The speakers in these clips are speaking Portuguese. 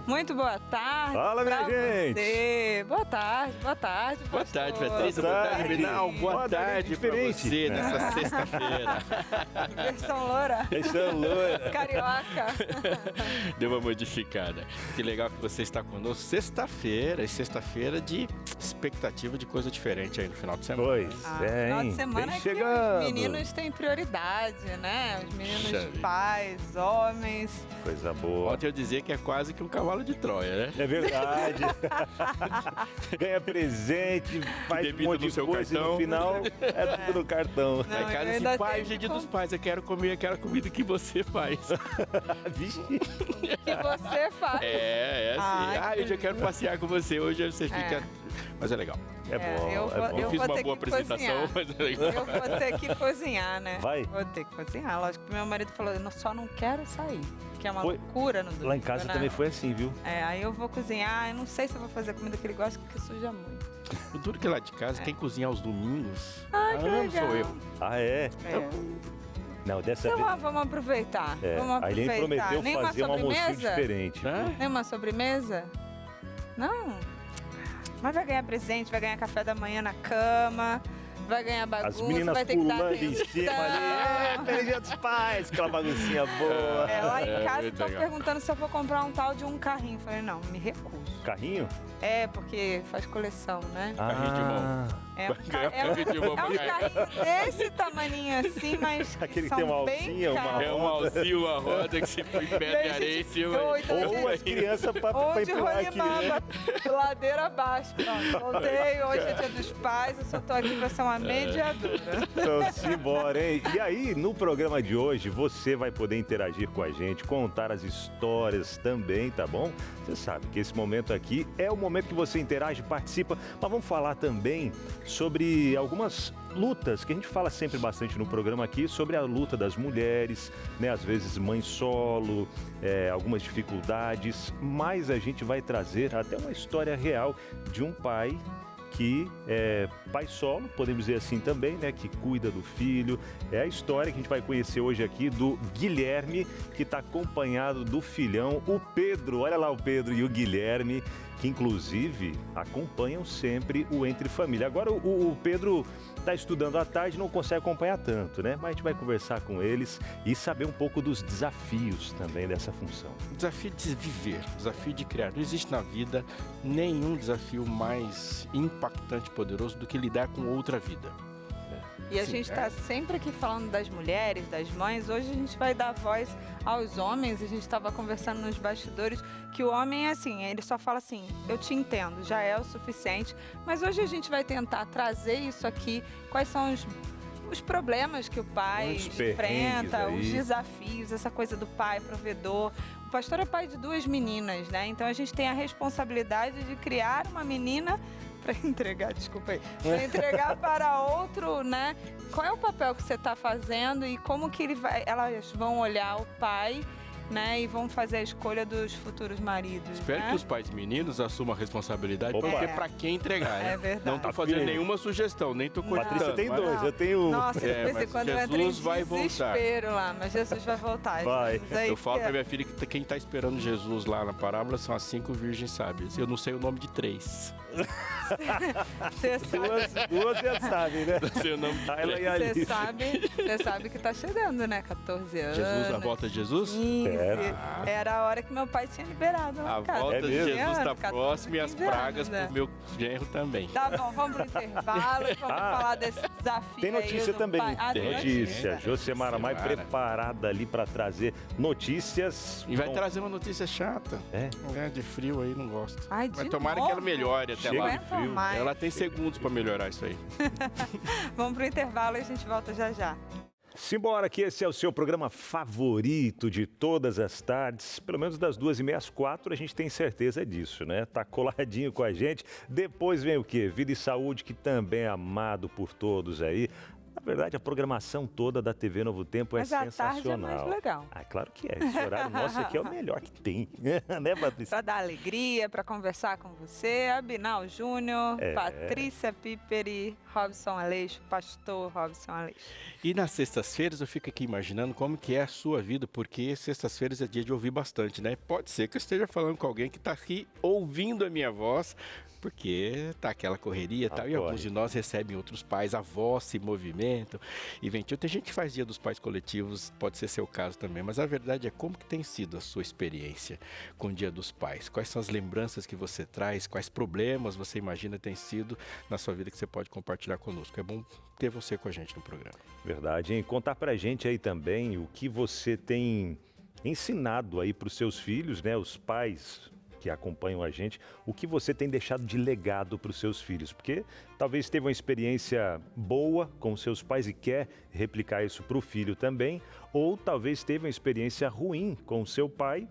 Muito boa tarde. Fala, minha gente. Você. Boa tarde. Boa tarde, Patrícia. Boa tarde, Binal. Boa tarde pra você nessa sexta-feira. Versão loura. Versão loura. Carioca. Deu uma modificada. Que legal que você está conosco. Sexta-feira, de expectativa de coisa diferente aí no final de semana. Pois final de semana é que os meninos têm prioridade, né? Os meninos pais, homens. Coisa boa. Ontem eu dizia que é quase que um cavalo de Troia, né? É verdade. Ganha presente, faz um monte de coisa cartão. E no final é tudo no cartão. Não, Aí casa assim, pai, hoje é dia dos pais, eu quero comer aquela comida que você faz. Vixe. Que você faz. É assim. Hoje eu quero passear com você, hoje você fica... Mas é legal. É bom. Eu fiz uma boa apresentação, mas é legal. Eu vou ter que cozinhar, né? Vai? Vou ter que cozinhar. Lógico que meu marido falou, eu só não quero sair. Que é uma loucura no domingo. Lá em casa também foi assim, viu? Aí eu vou cozinhar, eu não sei se eu vou fazer a comida que ele gosta, porque suja muito. O duro que lá de casa, quem cozinha aos domingos, que legal. sou eu. Ah, é? Não, dessa vez... Então vamos aproveitar. Vamos aproveitar. Aí ele prometeu Nem fazer um almocinho diferente. Nem uma sobremesa? Não. Mas vai ganhar presente, vai ganhar café da manhã na cama, vai ganhar bagunça, as meninas vai ter que dar pulando atenção. em cima ali. Feliz Dia dos Pais, aquela baguncinha boa. Lá em casa estão legal. perguntando se eu vou comprar um tal de um carrinho. Falei, não, me recuso. Carrinho? Porque faz coleção, né? Carrinho de mão. É um carrinho desse tamaninho assim, mas aquele que são tem uma bem alcinha, caros. É um alcinho, uma roda que se põe pedra e areia em cima. Ou as crianças pra Onde empilar aqui, né? ladeira abaixo. Pronto, voltei, hoje é dia dos pais, eu só tô aqui pra ser uma mediadora. Então, simbora, hein? E aí, no programa de hoje, você vai poder interagir com a gente, contar as histórias também, tá bom? Você sabe que esse momento aqui é o momento que você interage, participa, mas vamos falar também sobre algumas lutas, que a gente fala sempre bastante no programa aqui, sobre a luta das mulheres, né? Às vezes mãe solo, algumas dificuldades, mas a gente vai trazer até uma história real de um pai que é pai solo, podemos dizer assim também, né? Que cuida do filho. É a história que a gente vai conhecer hoje aqui do Guilherme, que está acompanhado do filhão, o Pedro. Olha lá o Pedro e o Guilherme, que inclusive acompanham sempre o Entre Família. Agora o Pedro está estudando à tarde, não consegue acompanhar tanto, né? Mas a gente vai conversar com eles e saber um pouco dos desafios também dessa função. O desafio de viver, o desafio de criar. Não existe na vida nenhum desafio mais impactante e poderoso do que lidar com outra vida. E a gente está sempre aqui falando das mulheres, das mães. Hoje a gente vai dar voz aos homens. A gente estava conversando nos bastidores que o homem é assim, ele só fala assim, eu te entendo, já é o suficiente. Mas hoje a gente vai tentar trazer isso aqui, quais são os problemas que o pai enfrenta, os desafios, essa coisa do pai provedor. O pastor é pai de 2 meninas, né? Então a gente tem a responsabilidade de criar uma menina para entregar, desculpa aí, para entregar para outro, né? Qual é o papel que você está fazendo e como que elas vão olhar o pai, né? E vão fazer a escolha dos futuros maridos. Espero que os pais meninos assumam a responsabilidade, porque para quem entregar, né? É verdade. Não tô fazendo nenhuma sugestão, nem tô cortando. Patrícia tem 2, eu tenho... Nossa, de vez em quando eu entro em desespero lá, mas Jesus vai voltar. Vai. Eu falo pra minha filha que quem tá esperando Jesus lá na parábola são as 5 virgens sábias. Eu não sei o nome de 3. Você sabe. Duas já sabem, né? Não sei o nome de 3. Você sabe que tá chegando, né? 14 anos. Jesus, a volta de Jesus? 15. Era a hora que meu pai tinha liberado. A volta de Jesus está próxima e as pragas pro meu genro também. Tá bom, vamos pro intervalo, vamos falar desse desafio. Tem notícia aí também. Tem notícia. Josemara mais preparada ali para trazer notícias. E vai trazer uma notícia chata. De frio aí, não gosto. Ai, mas tomara que ela melhore até lá. Ela tem segundos para melhorar isso aí. Vamos pro intervalo e a gente volta já já. Simbora, que esse é o seu programa favorito de todas as tardes, pelo menos das 2h30 às 4h, a gente tem certeza disso, né? Tá coladinho com a gente. Depois vem o quê? Vida e Saúde, que também é amado por todos aí. Na verdade, a programação toda da TV Novo Tempo é sensacional. Mas a tarde é mais legal. Claro que é. Esse horário nosso aqui é o melhor que tem. Né, Patrícia? Para dar alegria, para conversar com você, Abinal Júnior, Patrícia Piper e Robson Aleixo, pastor Robson Aleixo. E nas sextas-feiras eu fico aqui imaginando como que é a sua vida, porque sextas-feiras é dia de ouvir bastante, né? Pode ser que eu esteja falando com alguém que está aqui ouvindo a minha voz, porque tá aquela correria e tal, e alguns de nós recebem outros pais, avós se movimentam. E Ventil, tem gente que faz Dia dos Pais coletivos, pode ser seu caso também, mas a verdade é como que tem sido a sua experiência com o Dia dos Pais? Quais são as lembranças que você traz? Quais problemas você imagina tem sido na sua vida que você pode compartilhar conosco? É bom ter você com a gente no programa. Verdade, hein? Contar pra gente aí também o que você tem ensinado aí pros seus filhos, né? Os pais que acompanham a gente, o que você tem deixado de legado para os seus filhos, porque talvez teve uma experiência boa com os seus pais e quer replicar isso para o filho também, ou talvez teve uma experiência ruim com o seu pai,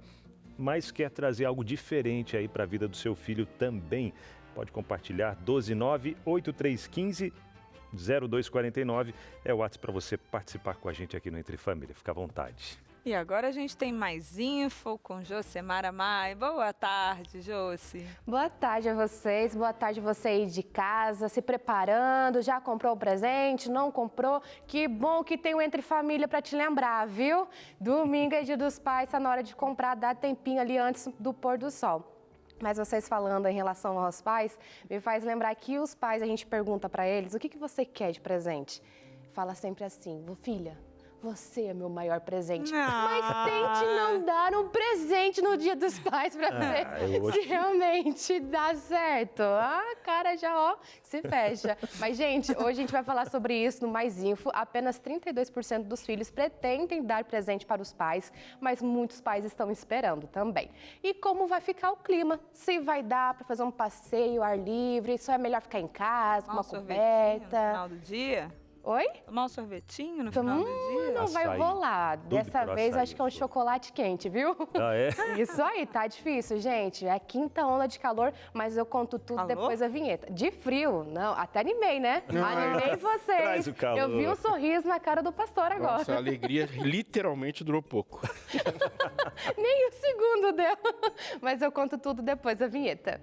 mas quer trazer algo diferente aí para a vida do seu filho também. Pode compartilhar 12983150249 é o WhatsApp para você participar com a gente aqui no Entre Família. Fica à vontade. E agora a gente tem mais info com Josemara Mai. Boa tarde, Josi. Boa tarde a vocês, boa tarde você aí de casa, se preparando, já comprou o presente, não comprou? Que bom que tem o Entre Família para te lembrar, viu? Domingo é Dia dos Pais, tá na hora de comprar, dá tempinho ali antes do pôr do sol. Mas vocês falando em relação aos pais, me faz lembrar que os pais, a gente pergunta para eles, o que você quer de presente? Fala sempre assim, filha, você é meu maior presente. Mas tente não dar um presente no Dia dos Pais para ver se realmente dá certo. A cara já, se fecha. Mas, gente, hoje a gente vai falar sobre isso no Mais Info. Apenas 32% dos filhos pretendem dar presente para os pais, mas muitos pais estão esperando também. E como vai ficar o clima? Se vai dar para fazer um passeio, ar livre, só é melhor ficar em casa, com uma coberta. No final do dia? Oi? Tomar um sorvetinho no final do dia? Não vai rolar. Dessa vez acho que é um chocolate quente, viu? Ah, é? Isso aí, tá difícil, gente. É a quinta onda de calor, mas eu conto tudo depois da vinheta. De frio, não, até animei, né? Animei vocês. Traz o calor. Eu vi um sorriso na cara do pastor agora. Nossa, a alegria literalmente durou pouco. Nem um segundo deu. Mas eu conto tudo depois da vinheta.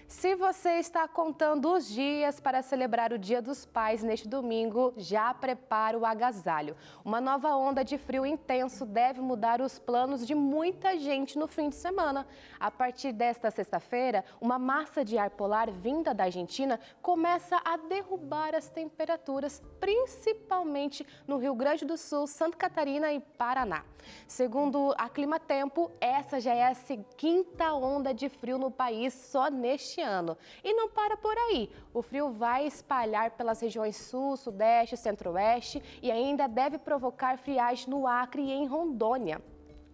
Se você está contando os dias para celebrar o Dia dos Pais neste domingo, já prepara o agasalho. Uma nova onda de frio intenso deve mudar os planos de muita gente no fim de semana. A partir desta sexta-feira, uma massa de ar polar vinda da Argentina começa a derrubar as temperaturas, principalmente no Rio Grande do Sul, Santa Catarina e Paraná. Segundo a Climatempo, essa já é a quinta onda de frio no país só neste ano. E não para por aí. O frio vai espalhar pelas regiões sul, sudeste, centro-oeste e ainda deve provocar friagem no Acre e em Rondônia.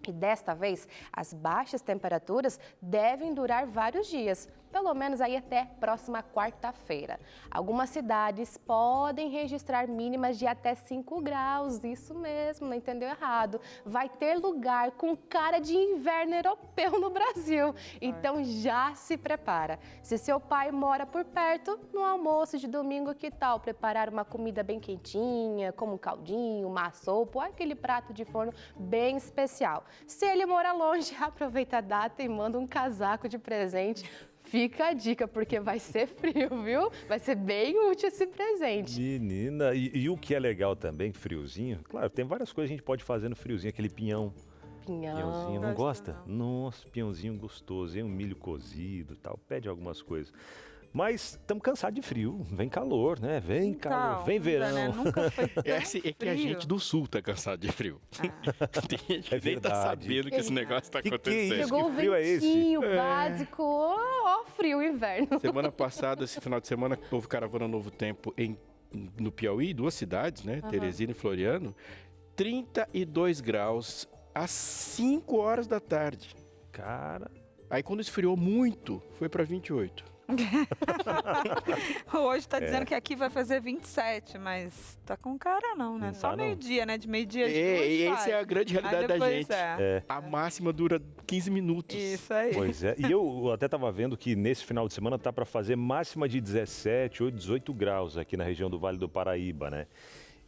E desta vez, as baixas temperaturas devem durar vários dias, pelo menos aí até próxima quarta-feira. Algumas cidades podem registrar mínimas de até 5 graus, isso mesmo, não entendeu errado. Vai ter lugar com cara de inverno europeu no Brasil, então já se prepara. Se seu pai mora por perto, no almoço de domingo, que tal preparar uma comida bem quentinha, como um caldinho, uma sopa ou aquele prato de forno bem especial. Se ele mora longe, aproveita a data e manda um casaco de presente. Fica a dica, porque vai ser frio, viu? Vai ser bem útil esse presente. Menina, e o que é legal também, friozinho, claro, tem várias coisas que a gente pode fazer no friozinho, aquele pinhão. Pinhãozinho, não gosta? Não. Nossa, pinhãozinho gostoso, hein? Um milho cozido e tal, pede algumas coisas. Mas estamos cansados de frio, vem calor, né? Vem calor, vem verão. Né? Nunca foi tão É que a gente do sul tá cansado de frio. Tem gente que nem tá sabendo que esse negócio tá acontecendo. Chegou o frio ventinho básico, ó, frio inverno. Semana passada, esse final de semana, houve caravana Novo Tempo no Piauí, 2 cidades, né? Teresina e Floriano. 32 graus às 5 horas da tarde. Cara. Aí quando esfriou muito, foi para 28. Hoje tá dizendo que aqui vai fazer 27, mas tá com cara não, né? Não Só tá, meio-dia, né? De meio-dia de Essa é a grande realidade da gente. É. A máxima dura 15 minutos. Isso aí. Pois é. E eu até tava vendo que nesse final de semana tá para fazer máxima de 17 ou 18 graus aqui na região do Vale do Paraíba, né?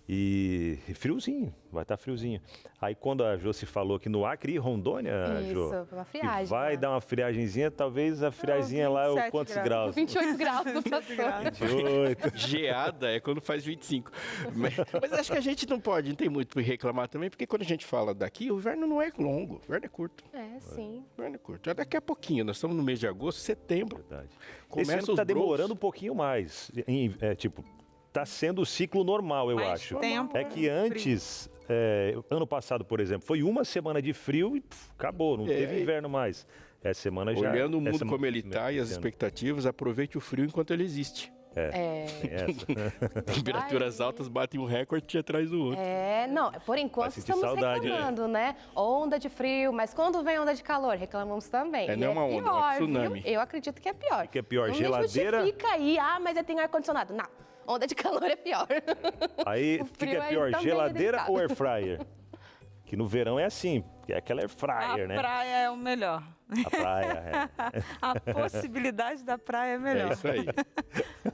E friozinho, vai estar friozinho. Aí quando a Josi falou que no Acre e Rondônia, Jô, Isso, uma friagem. que vai dar uma friagenzinha, talvez a friagenzinha lá é o 27 quantos graus? graus? 28 graus no passou. 28. Geada é quando faz 25. Mas acho que a gente não tem muito por reclamar também, porque quando a gente fala daqui, o inverno não é longo, o inverno é curto. Sim. O inverno é curto. É daqui a pouquinho, nós estamos no mês de agosto, setembro. Verdade. Começa Esse ano os tá growths. demorando um pouquinho mais. Tá sendo o ciclo normal, eu Mais acho. tempo, É que antes, ano passado, por exemplo, foi uma semana de frio e acabou, não teve inverno mais. Essa semana já... Olhando o mundo essa como ele está e as esse ano. expectativas, aproveite o frio enquanto ele existe. Essa. Temperaturas Vai. altas batem um recorde atrás do outro. Não, por enquanto sentir estamos saudade, reclamando, né? Onda de frio, mas quando vem onda de calor, reclamamos também. Não é uma onda, é um pior, tsunami. viu? Eu acredito que é pior. O que é pior, Não geladeira? Me justifica aí, mas eu tenho ar-condicionado. Não, onda de calor é pior. Aí, O o que frio é aí pior, também é geladeira delicado. ou air fryer? Que no verão é assim, que é aquela air fryer, A né? praia é o melhor. A praia, A possibilidade da praia é É melhor. isso aí.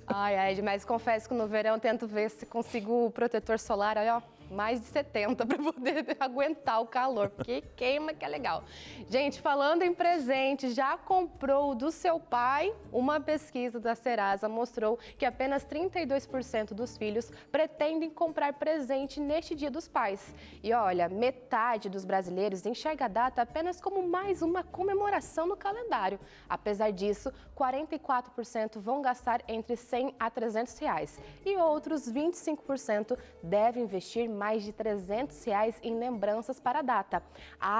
Ai, mas confesso que no verão eu tento ver se consigo o protetor solar, aí, ó, mais de 70 para poder aguentar o calor, porque queima que é legal. Gente, falando em presente, já comprou o do seu pai? Uma pesquisa da Serasa mostrou que apenas 32% dos filhos pretendem comprar presente neste Dia dos Pais. E olha, metade dos brasileiros enxerga a data apenas como mais uma comemoração no calendário. Apesar disso, 44% vão gastar entre 100 a 300 reais e outros 25% devem investir mais de 300 reais em lembranças para a data.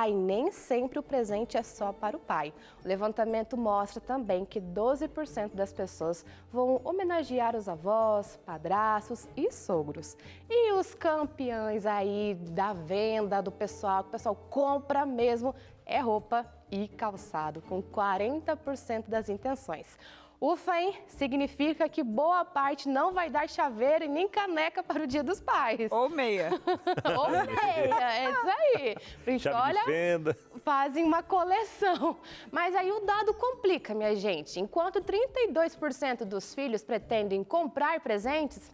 E nem sempre o presente é só para o pai. O levantamento mostra também que 12% das pessoas vão homenagear os avós, padrastos e sogros. E os campeões aí da venda do pessoal, que o pessoal compra mesmo, é roupa e calçado, com 40% das intenções. Ufa, hein? Significa que boa parte não vai dar chaveiro e nem caneca para o Dia dos Pais. Ou meia. Ou meia, é isso aí. Porque, chave de olha, fenda. fazem uma coleção. Mas aí o dado complica, minha gente. Enquanto 32% dos filhos pretendem comprar presentes,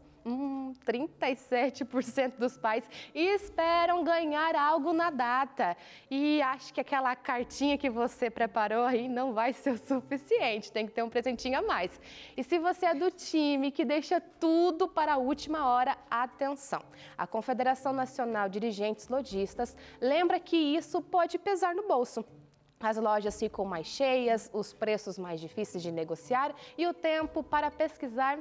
37% dos pais esperam ganhar algo na data. E acho que aquela cartinha que você preparou aí não vai ser o suficiente, tem que ter um presentinho a mais. E se você é do time que deixa tudo para a última hora, atenção. A Confederação Nacional de Dirigentes Lojistas lembra que isso pode pesar no bolso. As lojas ficam mais cheias, os preços mais difíceis de negociar e o tempo para pesquisar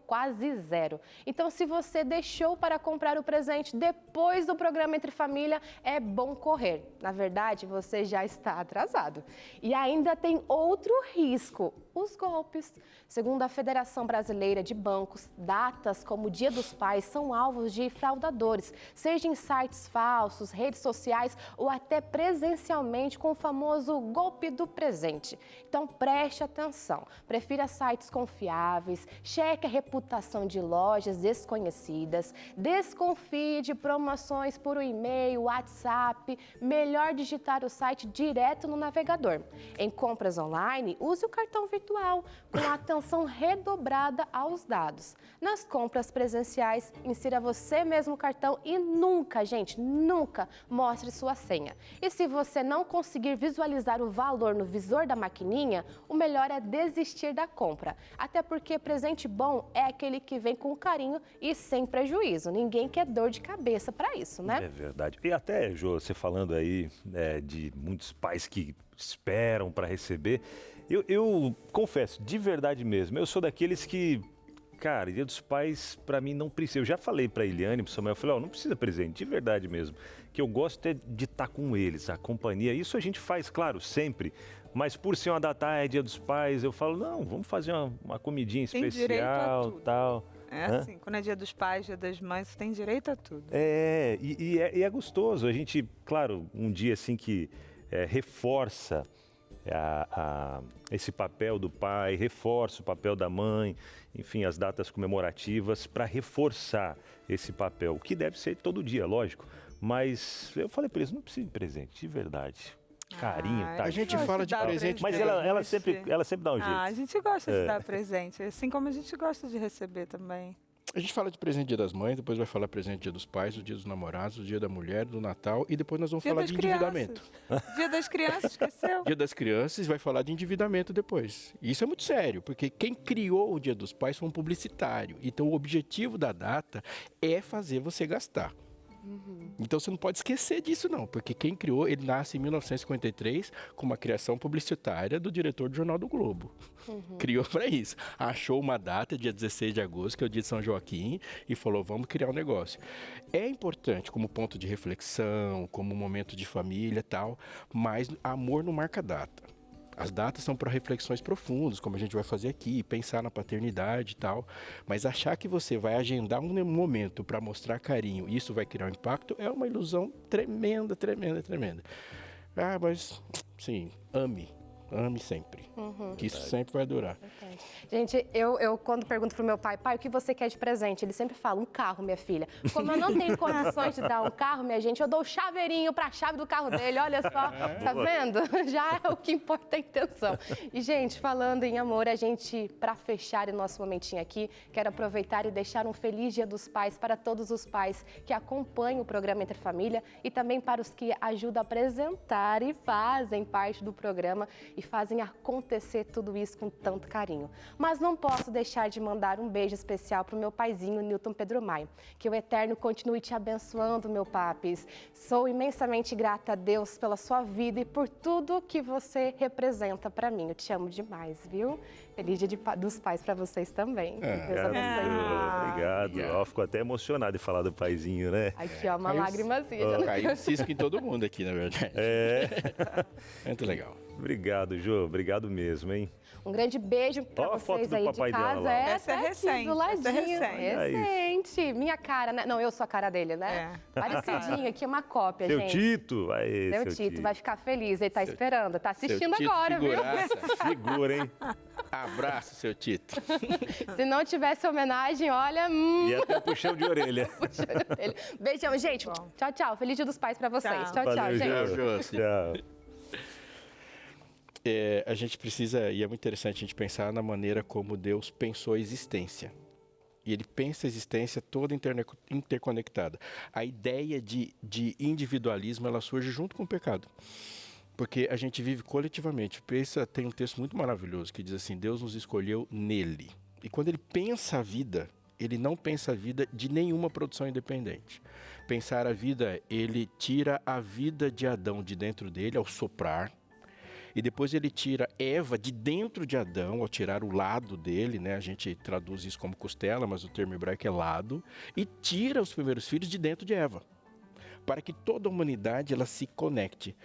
quase zero. Então, se você deixou para comprar o presente depois do programa Entre Família, é bom correr. Na verdade, você já está atrasado. E ainda tem outro risco, os golpes. Segundo a Federação Brasileira de Bancos, datas como o Dia dos Pais são alvos de fraudadores, seja em sites falsos, redes sociais ou até presencialmente com o famoso golpe do presente. Então preste atenção, prefira sites confiáveis, cheque a reputação de lojas desconhecidas, desconfie de promoções por e-mail, WhatsApp, melhor digitar o site direto no navegador. Em compras online, use o cartão virtual com a atenção redobrada aos dados. Nas compras presenciais, insira você mesmo o cartão e nunca, gente, nunca mostre sua senha. E se você não conseguir visualizar o valor no visor da maquininha, o melhor é desistir da compra. Até porque presente bom é aquele que vem com carinho e sem prejuízo. Ninguém quer dor de cabeça para isso, né? É verdade. E até, Jô, você falando aí de muitos pais que esperam para receber, eu confesso, de verdade mesmo, eu sou daqueles que, cara, Dia dos Pais, para mim, não precisa. Eu já falei para Eliane, para Samuel, eu falei, não precisa presente, de verdade mesmo. Que eu gosto é de estar com eles, a companhia. Isso a gente faz, claro, sempre. Mas por ser uma data, é Dia dos Pais, eu falo, não, vamos fazer uma comidinha Tem direito a especial, tudo. tal. É assim, quando é Dia dos Pais, Dia das Mães, você tem direito a tudo. E é gostoso. A gente, claro, um dia assim que reforça esse papel do pai, reforça o papel da mãe, enfim, as datas comemorativas para reforçar esse papel, o que deve ser todo dia, lógico. Mas eu falei para eles, não precisa de presente, de verdade. Carinho, tá? A gente fala de presente, Mas ela sempre dá um jeito. A gente gosta de dar presente, assim como a gente gosta de receber também. A gente fala de presente Dia das Mães, depois vai falar presente Dia dos Pais, o Dia dos Namorados, o Dia da Mulher, do Natal, e depois nós vamos Dia falar das de crianças. endividamento. Dia das crianças, esqueceu? Dia das Crianças vai falar de endividamento depois. E isso é muito sério, porque quem criou o Dia dos Pais foi um publicitário. Então o objetivo da data é fazer você gastar. Então você não pode esquecer disso não, porque quem criou, ele nasce em 1953 com uma criação publicitária do diretor do Jornal do Globo. Criou para isso. Achou uma data, dia 16 de agosto, que é o dia de São Joaquim, e falou, vamos criar um negócio. É importante como ponto de reflexão, como momento de família e tal, mas amor não marca data. As datas são para reflexões profundas, como a gente vai fazer aqui, pensar na paternidade e tal. Mas achar que você vai agendar um momento para mostrar carinho e isso vai criar um impacto é uma ilusão tremenda, tremenda, tremenda. Ah, mas sim, ame sempre. Que isso sempre vai durar. Gente, eu quando pergunto pro meu pai, o que você quer de presente? Ele sempre fala, um carro, minha filha. Como eu não tenho condições de dar um carro, minha gente, eu dou o chaveirinho pra chave do carro dele, olha só, tá vendo? Já é o que importa a intenção. E, gente, falando em amor, a gente, pra fechar o nosso momentinho aqui, quero aproveitar e deixar um feliz Dia dos Pais para todos os pais que acompanham o programa Entre Família e também para os que ajudam a apresentar e fazem parte do programa e fazem acontecer tudo isso com tanto carinho. Mas não posso deixar de mandar um beijo especial para o meu paizinho, Newton Pedro Maio. Que o Eterno continue te abençoando, meu papis. Sou imensamente grata a Deus pela sua vida e por tudo que você representa para mim. Eu te amo demais, viu? Feliz Dia dos Pais para vocês também. Deus abençoe muito. Obrigado. Ó, fico até emocionado de falar do paizinho, né? Aqui, ó, uma lágrimazinha. Caiu um cisco em todo mundo aqui, na verdade. Muito legal. Obrigado, Jô. Obrigado mesmo, hein? Um grande beijo para vocês aí de casa. Essa é recente. Do ladinho. Essa é recente. Minha cara, né? Não, eu sou a cara dele, né? Parecidinho aqui, uma cópia, Seu gente. Tito. Aí, Seu Tito vai ficar feliz. Ele tá esperando. Tá assistindo Seu Tito agora, viu? Segura, hein? Abraço, seu Tito. Se não tivesse homenagem, olha... E até puxão de orelha. Beijão, gente. Tchau, tchau. Feliz Dia dos Pais para vocês. Tchau, Valeu, gente. Jô. Tchau. A gente precisa, e é muito interessante a gente pensar na maneira como Deus pensou a existência. E ele pensa a existência toda interconectada. A ideia de individualismo, ela surge junto com o pecado. Porque a gente vive coletivamente. Tem um texto muito maravilhoso que diz assim, Deus nos escolheu nele. E quando ele pensa a vida, ele não pensa a vida de nenhuma produção independente. Pensar a vida, ele tira a vida de Adão de dentro dele ao soprar. E depois ele tira Eva de dentro de Adão, ao tirar o lado dele, né? A gente traduz isso como costela, mas o termo hebraico é lado. E tira os primeiros filhos de dentro de Eva, para que toda a humanidade ela se conecte.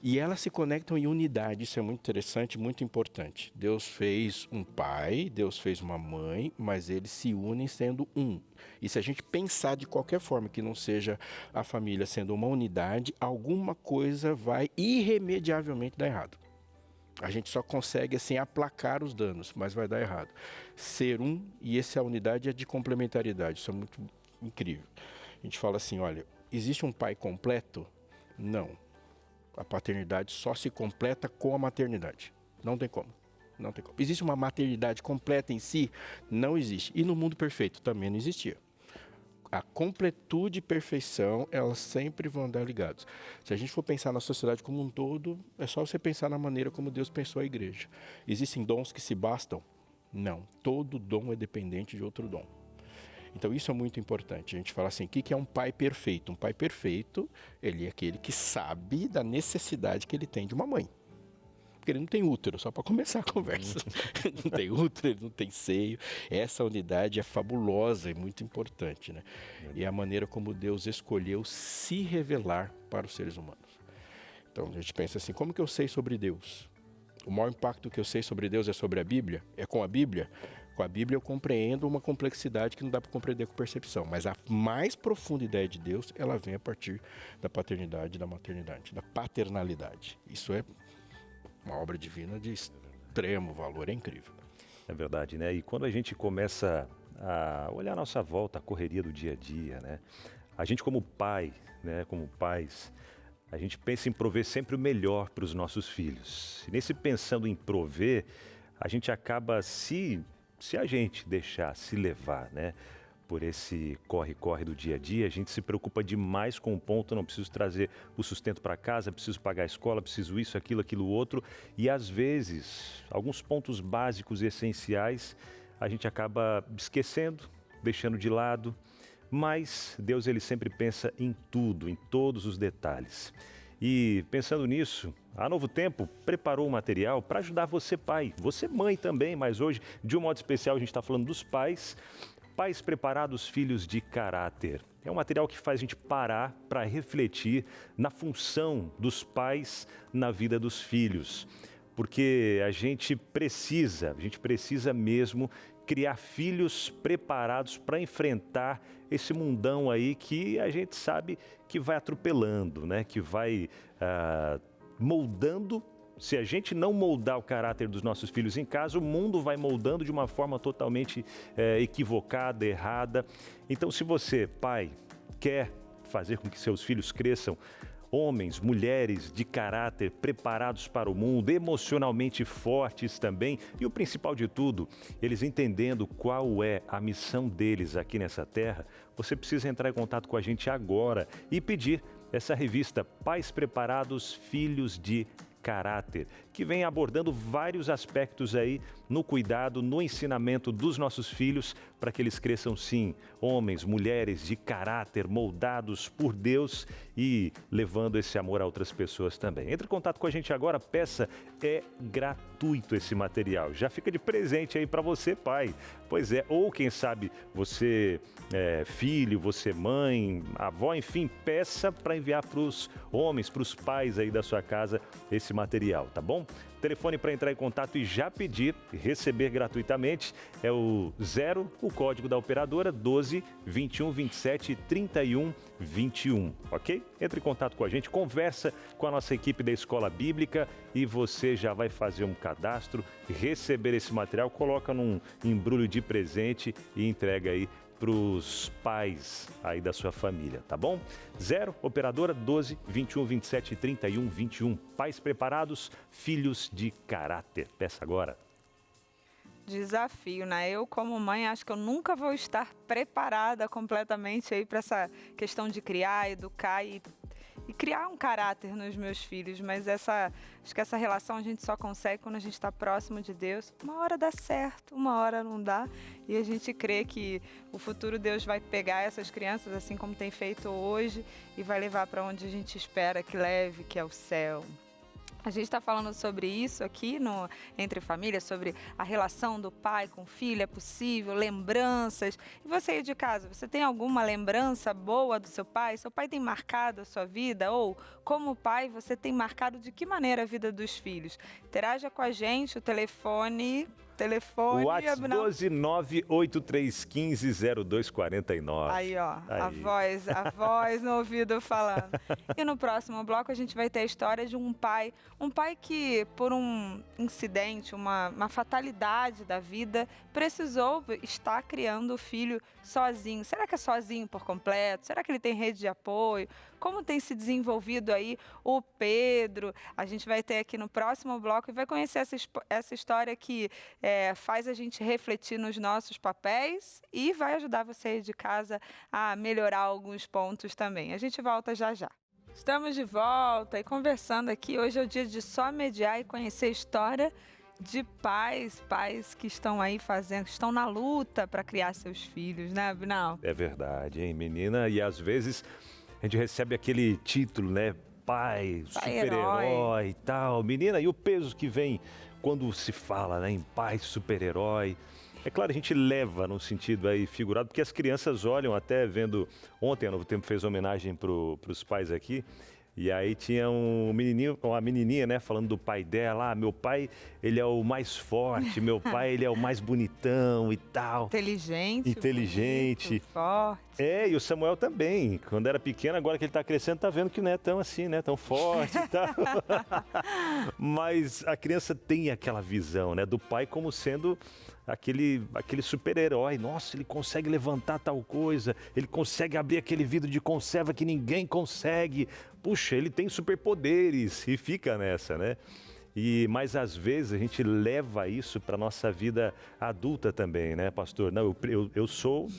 E elas se conectam em unidade, isso é muito interessante, muito importante. Deus fez um pai, Deus fez uma mãe, mas eles se unem sendo um. E se a gente pensar de qualquer forma que não seja a família sendo uma unidade, alguma coisa vai irremediavelmente dar errado. A gente só consegue assim aplacar os danos, mas vai dar errado. Ser um, e essa unidade é de complementaridade, isso é muito incrível. A gente fala assim, olha, existe um pai completo? Não. A paternidade só se completa com a maternidade. Não tem como. Não tem como. Existe uma maternidade completa em si? Não existe. E no mundo perfeito também não existia. A completude e perfeição, elas sempre vão andar ligadas. Se a gente for pensar na sociedade como um todo, é só você pensar na maneira como Deus pensou a igreja. Existem dons que se bastam? Não. Todo dom é dependente de outro dom. Então isso é muito importante. A gente fala assim, o que é um pai perfeito? Um pai perfeito, ele é aquele que sabe da necessidade que ele tem de uma mãe. Porque ele não tem útero, só para começar a conversa. Ele não tem útero, ele não tem seio. Essa unidade é fabulosa e muito importante, né? E é a maneira como Deus escolheu se revelar para os seres humanos. Então a gente pensa assim, como que eu sei sobre Deus? O maior impacto que eu sei sobre Deus é sobre a Bíblia? É com a Bíblia? Com a Bíblia eu compreendo uma complexidade que não dá para compreender com percepção, mas a mais profunda ideia de Deus, ela vem a partir da paternidade, da maternidade, da paternalidade. Isso é uma obra divina de extremo valor, é incrível. É verdade, né? E quando a gente começa a olhar a nossa volta, a correria do dia a dia, né? A gente como pai, né? Como pais, a gente pensa em prover sempre o melhor para os nossos filhos. E nesse pensando em prover, a gente acaba se a gente deixar se levar, né, por esse corre-corre do dia a dia, a gente se preocupa demais com o ponto, não preciso trazer o sustento para casa, preciso pagar a escola, preciso isso, aquilo outro. E às vezes, alguns pontos básicos e essenciais, a gente acaba esquecendo, deixando de lado. Mas Deus, ele sempre pensa em tudo, em todos os detalhes. E pensando nisso, a Novo Tempo preparou um material para ajudar você, pai, você, mãe também, mas hoje, de um modo especial, a gente está falando dos pais. Pais preparados, filhos de caráter. É um material que faz a gente parar para refletir na função dos pais na vida dos filhos. Porque a gente precisa mesmo criar filhos preparados para enfrentar esse mundão aí que a gente sabe que vai atropelando, né? Que vai moldando. Se a gente não moldar o caráter dos nossos filhos em casa, o mundo vai moldando de uma forma totalmente equivocada, errada. Então, se você, pai, quer fazer com que seus filhos cresçam homens, mulheres de caráter, preparados para o mundo, emocionalmente fortes também, e o principal de tudo, eles entendendo qual é a missão deles aqui nessa terra, você precisa entrar em contato com a gente agora e pedir essa revista Pais Preparados, Filhos de Caráter, que vem abordando vários aspectos aí no cuidado, no ensinamento dos nossos filhos, para que eles cresçam sim, homens, mulheres de caráter, moldados por Deus e levando esse amor a outras pessoas também. Entre em contato com a gente agora, peça, é gratuito esse material, já fica de presente aí para você, pai. Pois é, ou quem sabe você filho, você mãe, avó, enfim, peça para enviar para os homens, para os pais aí da sua casa esse material, tá bom? Telefone para entrar em contato e já pedir e receber gratuitamente é o 0, o código da operadora 12 21 27 31 21, ok? Entre em contato com a gente, conversa com a nossa equipe da Escola Bíblica e você já vai fazer um cadastro, receber esse material, coloca num embrulho de presente e entrega aí para os pais aí da sua família, tá bom? 0, operadora 12 21 27 31 21. Pais preparados, filhos de caráter. Peça agora. Desafio, né? Eu, como mãe, acho que eu nunca vou estar preparada completamente aí para essa questão de criar, educar e criar um caráter nos meus filhos, mas acho que essa relação a gente só consegue quando a gente está próximo de Deus. Uma hora dá certo, uma hora não dá, e a gente crê que o futuro Deus vai pegar essas crianças, assim como tem feito hoje, e vai levar para onde a gente espera que leve, que é o céu. A gente está falando sobre isso aqui no Entre Família, sobre a relação do pai com o filho, é possível, lembranças. E você aí de casa, você tem alguma lembrança boa do seu pai? Seu pai tem marcado a sua vida? Ou, como pai, você tem marcado de que maneira a vida dos filhos? Interaja com a gente, o telefone... WhatsApp 12983150249. Aí, ó, a voz no ouvido falando. E no próximo bloco a gente vai ter a história de um pai que por um incidente, uma fatalidade da vida, precisou estar criando o filho sozinho. Será que é sozinho por completo? Será que ele tem rede de apoio? Como tem se desenvolvido aí o Pedro? A gente vai ter aqui no próximo bloco e vai conhecer essa história que faz a gente refletir nos nossos papéis e vai ajudar você aí de casa a melhorar alguns pontos também. A gente volta já já. Estamos de volta e conversando aqui. Hoje é o dia de só mediar e conhecer a história de pais que estão aí estão na luta para criar seus filhos, né, Abinal? É verdade, hein, menina? E às vezes a gente recebe aquele título, né? Pai super-herói e tal. Menina, e o peso que vem quando se fala, né, em pai super-herói? É claro, a gente leva no sentido aí figurado, porque as crianças olham, até vendo... Ontem a Novo Tempo fez homenagem para os pais aqui, e aí tinha um menininho, uma menininha, né, falando do pai dela. Meu pai, ele é o mais forte, meu pai, ele é o mais bonitão e tal. Inteligente. Bonito, forte. E o Samuel também. Quando era pequeno, agora que ele tá crescendo, tá vendo que não é tão assim, né, tão forte e tal. Mas a criança tem aquela visão, né, do pai como sendo aquele super-herói. Nossa, ele consegue levantar tal coisa, ele consegue abrir aquele vidro de conserva que ninguém consegue. Puxa, ele tem superpoderes e fica nessa, né? Mas às vezes a gente leva isso para nossa vida adulta também, né, pastor? Não, eu sou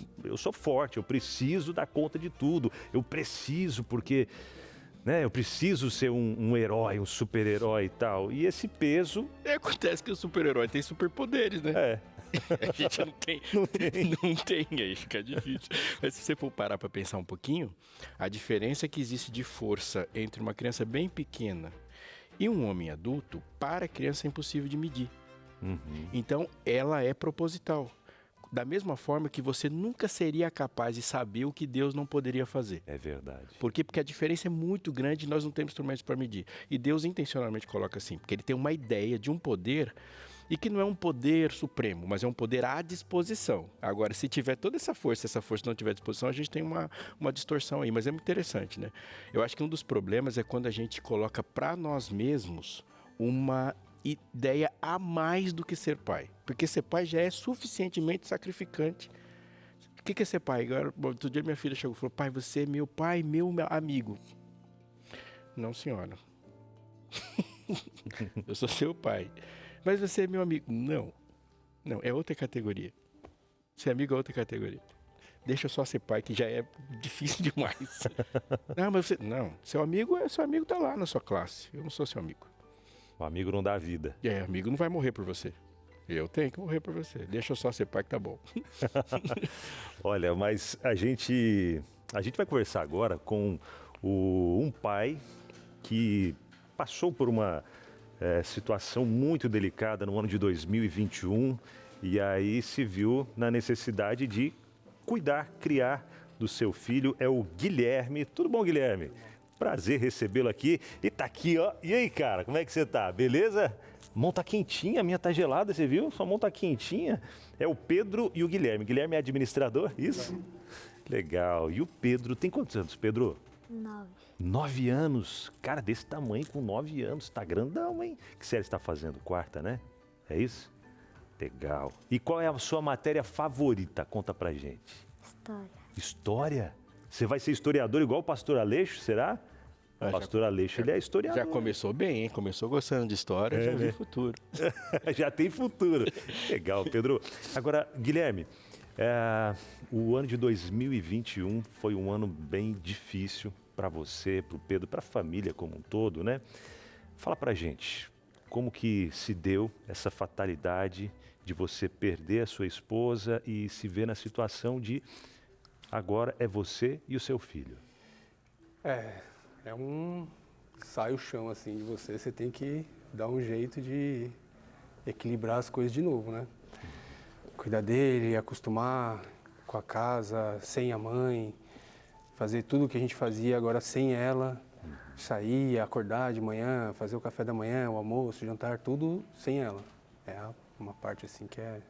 forte, eu preciso dar conta de tudo, eu preciso porque, né, eu preciso ser um herói, um super-herói e tal. E esse peso... Acontece que o super-herói tem superpoderes, né? É. A gente não tem. Não tem, aí fica difícil. Mas se você for parar para pensar um pouquinho, a diferença que existe de força entre uma criança bem pequena e um homem adulto, para a criança é impossível de medir. Então, ela é proposital. Da mesma forma que você nunca seria capaz de saber o que Deus não poderia fazer. É verdade. Por quê? Porque a diferença é muito grande e nós não temos instrumentos para medir. E Deus intencionalmente coloca assim, porque Ele tem uma ideia de um poder e que não é um poder supremo, mas é um poder à disposição. Agora, se tiver toda essa força não tiver à disposição, a gente tem uma distorção aí, mas é muito interessante, né? Eu acho que um dos problemas é quando a gente coloca para nós mesmos uma ideia a mais do que ser pai. Porque ser pai já é suficientemente sacrificante. O que é ser pai? Agora, outro dia minha filha chegou e falou, pai, você é meu pai, meu amigo. Não, senhora. Eu sou seu pai. Mas você é meu amigo. Não, é outra categoria. Ser amigo é outra categoria. Deixa eu só ser pai, que já é difícil demais. Não, seu amigo tá lá na sua classe. Eu não sou seu amigo. O amigo não dá vida. Amigo não vai morrer por você. Eu tenho que morrer por você. Deixa eu só ser pai que tá bom. Olha, mas a gente vai conversar agora com um pai que passou por uma situação muito delicada no ano de 2021 e aí se viu na necessidade de cuidar, criar do seu filho. É o Guilherme. Tudo bom, Guilherme? Prazer recebê-lo aqui. E tá aqui, ó. E aí, cara, como é que você tá? Beleza? Mão tá quentinha, a minha tá gelada, você viu? Sua mão tá quentinha. É o Pedro e o Guilherme. Guilherme é administrador, isso? Legal. E o Pedro, tem quantos anos, Pedro? 9. 9 anos. Cara, desse tamanho, com 9 anos. Tá grandão, hein? Que série você tá fazendo? Quarta, né? É isso? Legal. E qual é a sua matéria favorita? Conta pra gente. História. História? Você vai ser historiador igual o pastor Aleixo, será? O pastor Aleixo, ele é historiador. Já começou bem, hein? Começou gostando de história, já viu futuro. Já tem futuro. Legal, Pedro. Agora, Guilherme, o ano de 2021 foi um ano bem difícil para você, para o Pedro, para a família como um todo, né? Fala pra gente, como que se deu essa fatalidade de você perder a sua esposa e se ver na situação de agora é você e o seu filho? Sai o chão assim de você, você tem que dar um jeito de equilibrar as coisas de novo, né? Cuidar dele, acostumar com a casa, sem a mãe, fazer tudo o que a gente fazia agora sem ela, sair, acordar de manhã, fazer o café da manhã, o almoço, o jantar, tudo sem ela. É uma parte assim que é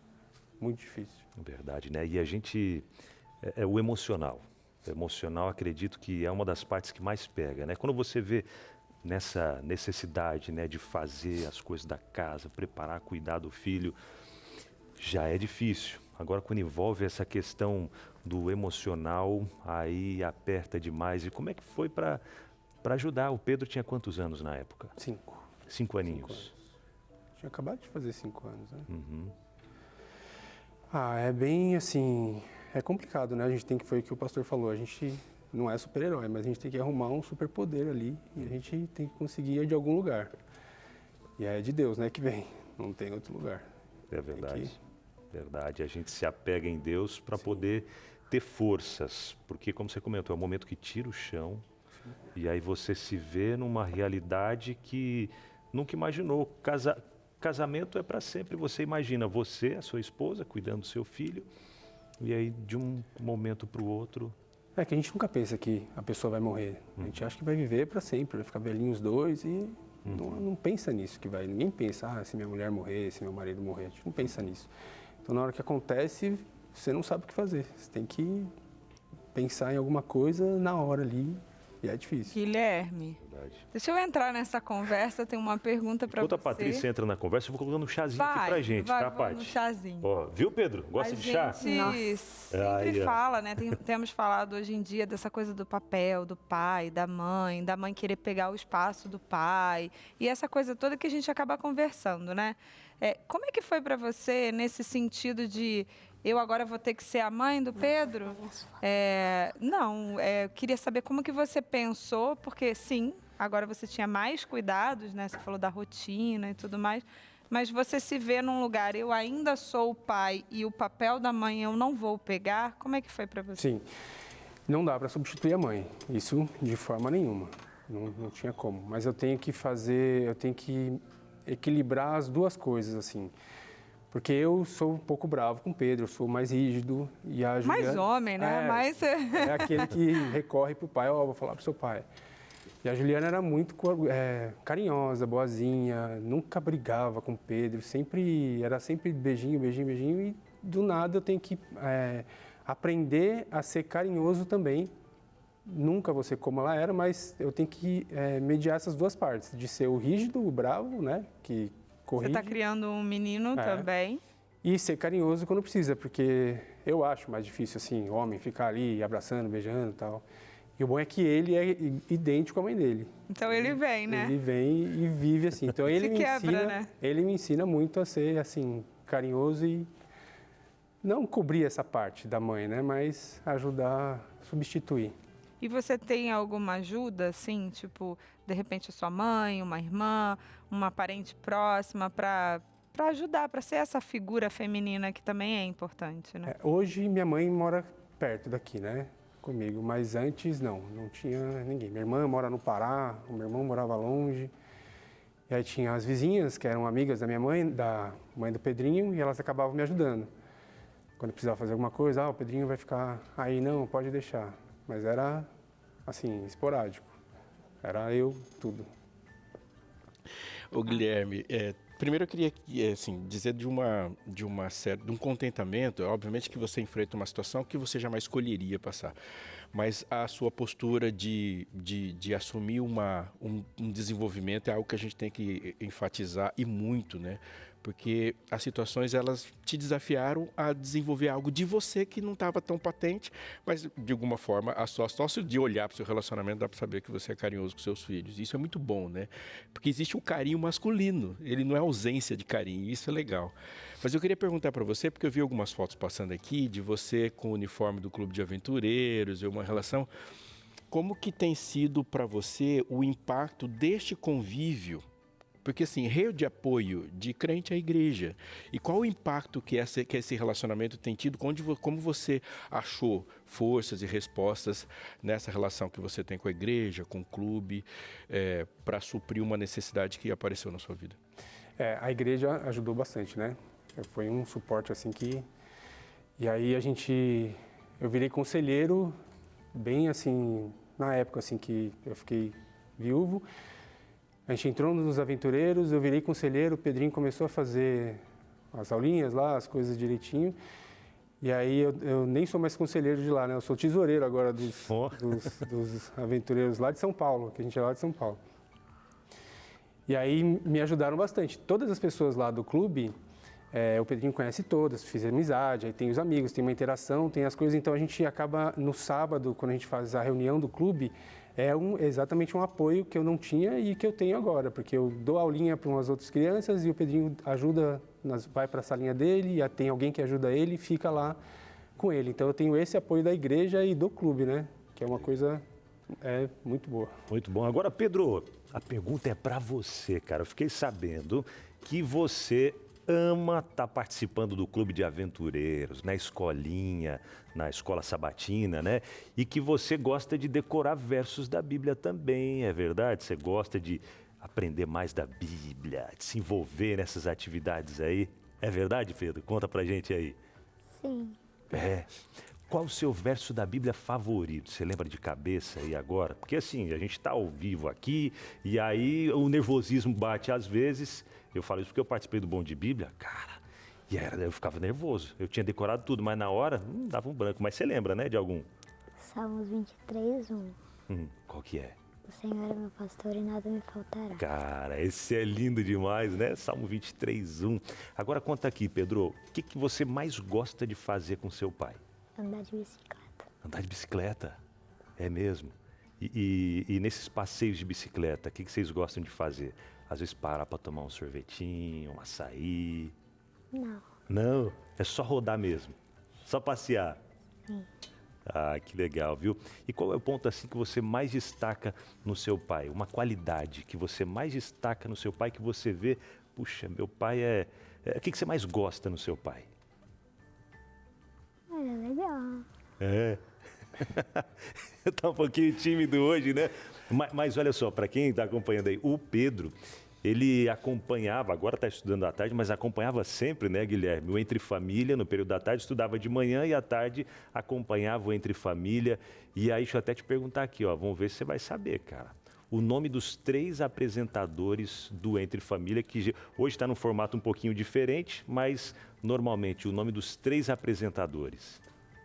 muito difícil. Verdade, né? E a gente, o emocional. O emocional, acredito que é uma das partes que mais pega, né? Quando você vê nessa necessidade, né, de fazer as coisas da casa, preparar, cuidar do filho, já é difícil. Agora, quando envolve essa questão do emocional, aí aperta demais. E como é que foi para ajudar? O Pedro tinha quantos anos na época? 5. 5 aninhos. Tinha acabado de fazer 5 anos, né? Uhum. É bem assim... É complicado, né? Foi o que o pastor falou, a gente não é super-herói, mas a gente tem que arrumar um superpoder ali e a gente tem que conseguir ir de algum lugar. E é de Deus, né, que vem, não tem outro lugar. É verdade, verdade. A gente se apega em Deus para poder ter forças, porque como você comentou, é o momento que tira o chão. Sim. E aí você se vê numa realidade que nunca imaginou. Casamento é para sempre, você imagina você, a sua esposa, cuidando do seu filho. E aí, de um momento para o outro... É que a gente nunca pensa que a pessoa vai morrer. A gente acha que vai viver para sempre, vai ficar velhinho os dois e não pensa nisso. Ninguém pensa, se minha mulher morrer, se meu marido morrer. A gente não pensa nisso. Então, na hora que acontece, você não sabe o que fazer. Você tem que pensar em alguma coisa na hora ali E é difícil. Guilherme, deixa eu entrar nessa conversa, tem uma pergunta para você. Enquanto a Patrícia entra na conversa, eu vou colocando um chazinho aqui pra gente, tá, vamos Paty? no chazinho. Ó, viu, Pedro? Gosta de chá? A gente sempre Aí, ó. fala, né? Temos falado hoje em dia dessa coisa do papel, do pai, da mãe querer pegar o espaço do pai. E essa coisa toda que a gente acaba conversando, né? Como é que foi para você nesse sentido de eu agora vou ter que ser a mãe do Pedro? Eu queria saber como que você pensou, porque sim, agora você tinha mais cuidados, né? Você falou da rotina e tudo mais. Mas você se vê num lugar, eu ainda sou o pai e o papel da mãe eu não vou pegar. Como é que foi para você? Sim, não dá para substituir a mãe, isso de forma nenhuma, não tinha como. Mas eu tenho que equilibrar as duas coisas, assim. Porque eu sou um pouco bravo com o Pedro, eu sou mais rígido e a Juliana... Mais homem, né? É aquele que recorre pro pai, vou falar pro seu pai. E a Juliana era muito carinhosa, boazinha, nunca brigava com o Pedro, era sempre beijinho, beijinho, beijinho. E do nada eu tenho que aprender a ser carinhoso também. Nunca vou ser como ela era, mas eu tenho que mediar essas duas partes, de ser o rígido, o bravo, né, que corrige. Você está criando um menino também. E ser carinhoso quando precisa, porque eu acho mais difícil, assim, homem ficar ali abraçando, beijando e tal. E o bom é que ele é idêntico à mãe dele. Então ele vem, né? Ele vem e vive assim. Então ele né? Ele me ensina muito a ser, assim, carinhoso e não cobrir essa parte da mãe, né, mas ajudar a substituir. E você tem alguma ajuda, assim, tipo, de repente a sua mãe, uma irmã, uma parente próxima para ajudar, para ser essa figura feminina que também é importante, né? Hoje minha mãe mora perto daqui, né, comigo, mas antes não tinha ninguém. Minha irmã mora no Pará, o meu irmão morava longe, e aí tinha as vizinhas que eram amigas da minha mãe, da mãe do Pedrinho, e elas acabavam me ajudando. Quando eu precisava fazer alguma coisa, o Pedrinho vai ficar aí, não, pode deixar. Mas era, assim, esporádico. Era eu, tudo. Ô Guilherme, primeiro eu queria assim, dizer de um contentamento. Obviamente que você enfrenta uma situação que você jamais escolheria passar. Mas a sua postura de assumir um desenvolvimento é algo que a gente tem que enfatizar e muito, né? Porque as situações, elas te desafiaram a desenvolver algo de você que não estava tão patente, mas de alguma forma, só de olhar para o seu relacionamento, dá para saber que você é carinhoso com seus filhos. Isso é muito bom, né? Porque existe um carinho masculino, ele não é ausência de carinho, isso é legal. Mas eu queria perguntar para você, porque eu vi algumas fotos passando aqui, de você com o uniforme do Clube de Aventureiros, e uma relação. Como que tem sido para você o impacto deste convívio? Porque, assim, rede de apoio de crente à igreja. E qual o impacto que esse relacionamento tem tido? Como você achou forças e respostas nessa relação que você tem com a igreja, com o clube, para suprir uma necessidade que apareceu na sua vida? A igreja ajudou bastante, né? Foi um suporte, assim, que... E aí eu virei conselheiro bem, assim, na época, assim, que eu fiquei viúvo. A gente entrou nos Aventureiros, eu virei conselheiro, o Pedrinho começou a fazer as aulinhas lá, as coisas direitinho. E aí eu nem sou mais conselheiro de lá, né? Eu sou tesoureiro agora dos Aventureiros lá de São Paulo, que a gente é lá de São Paulo. E aí me ajudaram bastante. Todas as pessoas lá do clube, o Pedrinho conhece todas, fiz amizade, aí tem os amigos, tem uma interação, tem as coisas. Então a gente acaba no sábado, quando a gente faz a reunião do clube, exatamente um apoio que eu não tinha e que eu tenho agora, porque eu dou aulinha para umas outras crianças e o Pedrinho ajuda, vai para a salinha dele, e tem alguém que ajuda ele e fica lá com ele. Então eu tenho esse apoio da igreja e do clube, né? Que é uma coisa muito boa. Muito bom. Agora, Pedro, a pergunta é para você, cara. Eu fiquei sabendo que você ama estar participando do Clube de Aventureiros, na escolinha, na escola sabatina, né? E que você gosta de decorar versos da Bíblia também, é verdade? Você gosta de aprender mais da Bíblia, de se envolver nessas atividades aí. É verdade, Pedro? Conta pra gente aí. Sim. Qual o seu verso da Bíblia favorito? Você lembra de cabeça aí agora? Porque assim, a gente está ao vivo aqui e aí o nervosismo bate às vezes. Eu falo isso porque eu participei do Bom de Bíblia, cara, e eu ficava nervoso. Eu tinha decorado tudo, mas na hora dava um branco. Mas você lembra, né, de algum? Salmos 23, 1. Qual que é? O Senhor é meu pastor e nada me faltará. Cara, esse é lindo demais, né? Salmo 23:1. Agora conta aqui, Pedro, o que você mais gosta de fazer com seu pai? Andar de bicicleta. Andar de bicicleta, é mesmo. E nesses passeios de bicicleta, o que vocês gostam de fazer? Às vezes parar para tomar um sorvetinho, um açaí? Não. Não, é só rodar mesmo, só passear. Sim. Ah, que legal, viu? E qual é o ponto assim que você mais destaca no seu pai? Uma qualidade que você mais destaca no seu pai, que você vê, puxa, meu pai o que você mais gosta no seu pai? Era legal. É. Tá um pouquinho tímido hoje, né? Mas olha só, para quem está acompanhando aí, o Pedro, ele acompanhava, agora está estudando à tarde, mas acompanhava sempre, né, Guilherme? O Entre Família, no período da tarde, estudava de manhã e à tarde acompanhava o Entre Família. E aí, deixa eu até te perguntar aqui, ó, vamos ver se você vai saber, cara. O nome dos 3 apresentadores do Entre Família, que hoje está num formato um pouquinho diferente, mas normalmente o nome dos 3 apresentadores.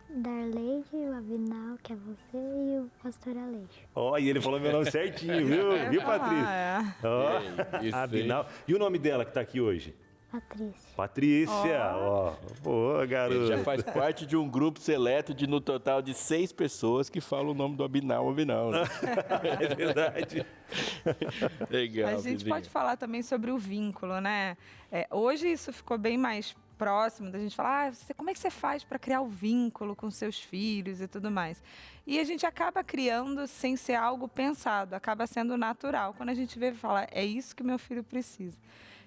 Darleide, o Abinal, que é você, e o pastor Aleixo. Ó, e ele falou meu nome certinho, viu? Viu, Patrícia? Ó, Abinal. E o nome dela que está aqui hoje? Patrícia. Patrícia, ó. Boa, garoto. Ele já faz parte de um grupo seleto de, no total, de 6 pessoas que falam o nome do Abinal, né? É verdade. Legal, A gente Pedrinho. pode falar também sobre o vínculo, né? Hoje isso ficou bem mais próximo da gente falar, como é que você faz para criar o vínculo com seus filhos e tudo mais. E a gente acaba criando sem ser algo pensado, acaba sendo natural. Quando a gente vê e fala, é isso que meu filho precisa.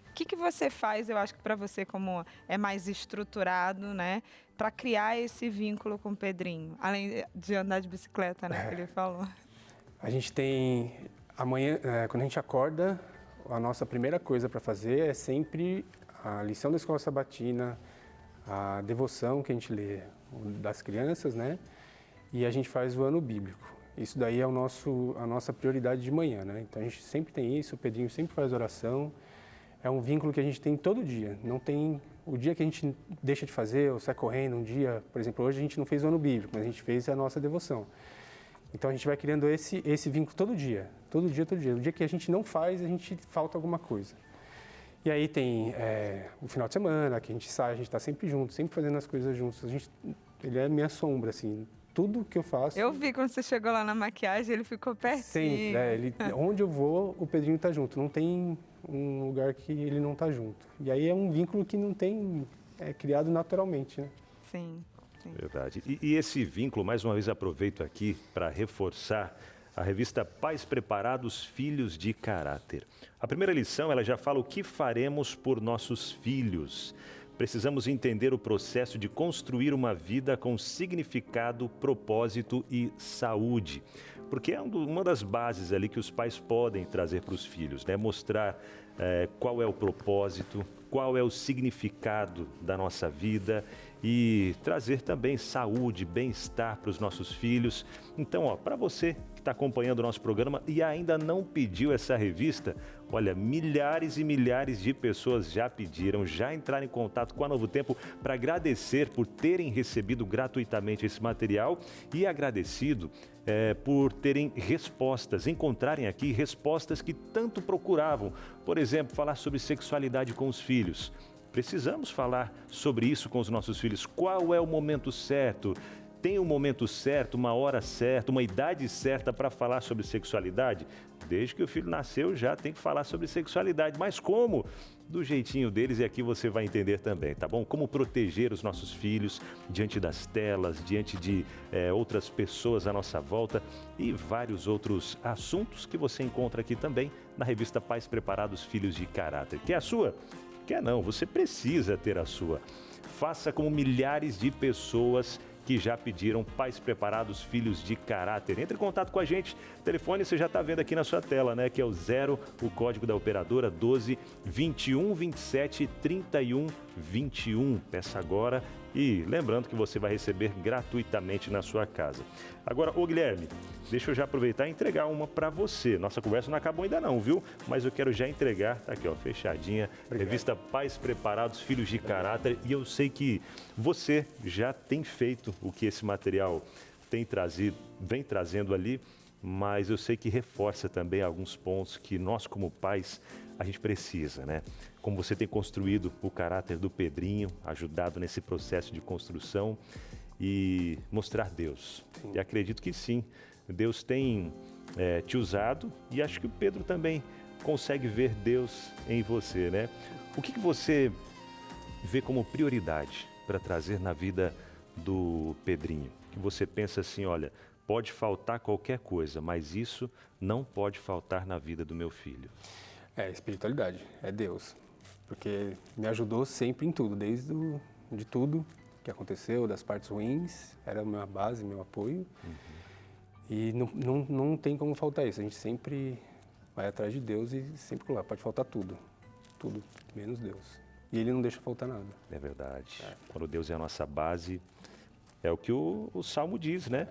O que você faz, eu acho que para você, como é mais estruturado, né, para criar esse vínculo com o Pedrinho, além de andar de bicicleta, né, que ele falou? A gente tem, amanhã, quando a gente acorda, a nossa primeira coisa para fazer é sempre a lição da escola sabatina, a devoção que a gente lê das crianças, né? E a gente faz o ano bíblico. Isso daí é a nossa prioridade de manhã, né? Então a gente sempre tem isso, o Pedrinho sempre faz oração. É um vínculo que a gente tem todo dia. Não tem o dia que a gente deixa de fazer ou sai correndo um dia. Por exemplo, hoje a gente não fez o ano bíblico, mas a gente fez a nossa devoção. Então a gente vai criando esse vínculo todo dia, todo dia, todo dia. O dia que a gente não faz, a gente falta alguma coisa. E aí tem o final de semana, que a gente sai, a gente está sempre junto, sempre fazendo as coisas juntos. Ele é minha sombra, assim, tudo que eu faço... Eu vi quando você chegou lá na maquiagem, ele ficou pertinho. Sempre, onde eu vou, o Pedrinho está junto, não tem um lugar que ele não está junto. E aí é um vínculo que não tem, é criado naturalmente, né? Sim, sim. Verdade. E esse vínculo, mais uma vez aproveito aqui para reforçar a revista Pais Preparados, Filhos de Caráter. A primeira lição, ela já fala o que faremos por nossos filhos. Precisamos entender o processo de construir uma vida com significado, propósito e saúde. Porque é uma das bases ali que os pais podem trazer para os filhos, né? Mostrar qual é o propósito, qual é o significado da nossa vida e trazer também saúde, bem-estar para os nossos filhos. Então, para você que está acompanhando o nosso programa e ainda não pediu essa revista, olha, milhares e milhares de pessoas já pediram, já entraram em contato com a Novo Tempo para agradecer por terem recebido gratuitamente esse material e agradecido por terem respostas, encontrarem aqui respostas que tanto procuravam. Por exemplo, falar sobre sexualidade com os filhos. Precisamos falar sobre isso com os nossos filhos. Qual é o momento certo? Tem um momento certo, uma hora certa, uma idade certa para falar sobre sexualidade? Desde que o filho nasceu já tem que falar sobre sexualidade. Mas como? Do jeitinho deles, e aqui você vai entender também, tá bom? Como proteger os nossos filhos diante das telas, diante de outras pessoas à nossa volta e vários outros assuntos que você encontra aqui também na revista Pais Preparados, Filhos de Caráter. Quer a sua? Quer não, você precisa ter a sua. Faça como milhares de pessoas que já pediram Pais Preparados, Filhos de Caráter. Entre em contato com a gente. O telefone você já está vendo aqui na sua tela, né? Que é o 0, o código da operadora 12 21 27 31 21. Peça agora e lembrando que você vai receber gratuitamente na sua casa. Agora, ô Guilherme, deixa eu já aproveitar e entregar uma para você. Nossa conversa não acabou ainda não, viu? Mas eu quero já entregar, tá aqui ó, fechadinha, obrigado. Revista Pais Preparados, Filhos de Caráter. E eu sei que você já tem feito o que esse material tem trazido, vem trazendo ali. mas eu sei que reforça também alguns pontos que nós, como pais, a gente precisa, né? Como você tem construído o caráter do Pedrinho, ajudado nesse processo de construção e mostrar Deus. Sim. E acredito que sim, Deus tem te usado e acho que o Pedro também consegue ver Deus em você, né? O que você vê como prioridade para trazer na vida do Pedrinho? Que você pensa assim, olha, pode faltar qualquer coisa, mas isso não pode faltar na vida do meu filho. É espiritualidade, é Deus. Porque me ajudou sempre em tudo, de tudo que aconteceu, das partes ruins, era a minha base, meu apoio. E não tem como faltar isso, a gente sempre vai atrás de Deus e sempre lá, pode faltar tudo, menos Deus. E Ele não deixa faltar nada. É verdade. Quando Deus é a nossa base, é o que o Salmo diz, né?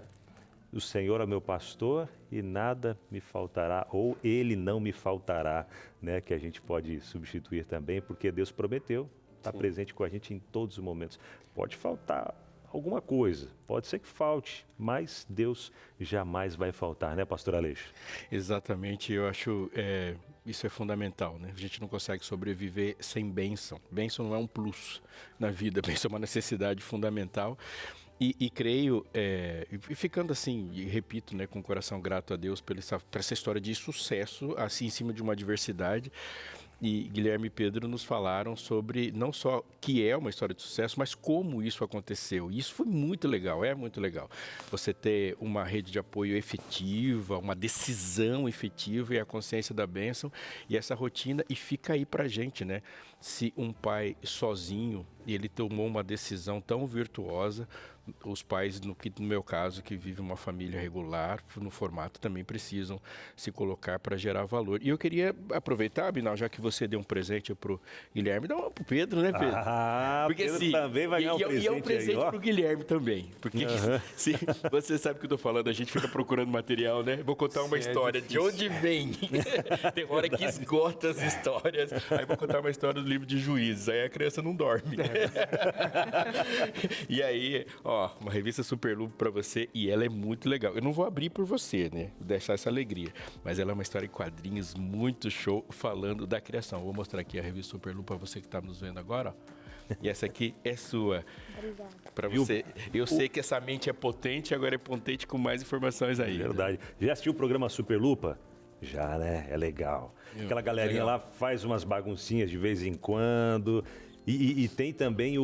O Senhor é meu pastor e nada me faltará, ou Ele não me faltará, né? Que a gente pode substituir também, porque Deus prometeu estar presente com a gente em todos os momentos. Pode faltar alguma coisa, pode ser que falte, mas Deus jamais vai faltar, né, pastor Aleixo? Exatamente, eu acho isso é fundamental, né? A gente não consegue sobreviver sem bênção. Bênção não é um plus na vida, bênção é uma necessidade fundamental. E creio, e ficando assim, e repito, né, com o coração grato a Deus por essa história de sucesso, assim, em cima de uma adversidade. E Guilherme e Pedro nos falaram sobre não só que é uma história de sucesso, mas como isso aconteceu. E isso foi muito legal, é muito legal. Você ter uma rede de apoio efetiva, uma decisão efetiva e a consciência da bênção e essa rotina. E fica aí pra gente, né? Se um pai sozinho, ele tomou uma decisão tão virtuosa, os pais, no meu caso, que vivem uma família regular, no formato, também precisam se colocar para gerar valor. E eu queria aproveitar, Abinal, já que você deu um presente pro Guilherme, dá um pro Pedro, né, Pedro? Porque Pedro assim, também vai ganhar um presente. E é um presente pro Guilherme também. Porque se você sabe o que eu tô falando, a gente fica procurando material, né? Vou contar uma história de onde vem. Tem hora que esgota as histórias. Aí vou contar uma história do livro de Juízes. Aí a criança não dorme. E aí, uma revista Superlupo para você, e ela é muito legal. Eu não vou abrir por você, né? Vou deixar essa alegria. Mas ela é uma história em quadrinhos muito show, falando da criação. Vou mostrar aqui a revista Superlupo para você que está nos vendo agora, ó. E essa aqui é sua. Obrigada. Para você. Eu sei que essa mente é potente, agora é potente com mais informações aí. Verdade. Já assistiu o programa Superlupa? Já, né? É legal. Aquela galerinha lá faz umas baguncinhas de vez em quando. E tem também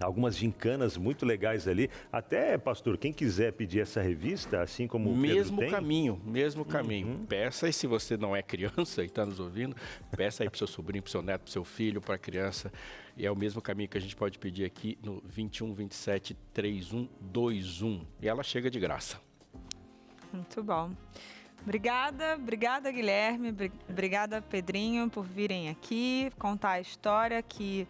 algumas gincanas muito legais ali. Até, pastor, quem quiser pedir essa revista, assim como o Pedro tem... Mesmo caminho. Peça, e se você não é criança e está nos ouvindo, peça aí para o seu sobrinho, para o seu neto, para o seu filho, para a criança. E é o mesmo caminho que a gente pode pedir aqui no 21 27 3121. E ela chega de graça. Muito bom. Obrigada, Guilherme. Obrigada, Pedrinho, por virem aqui contar a história que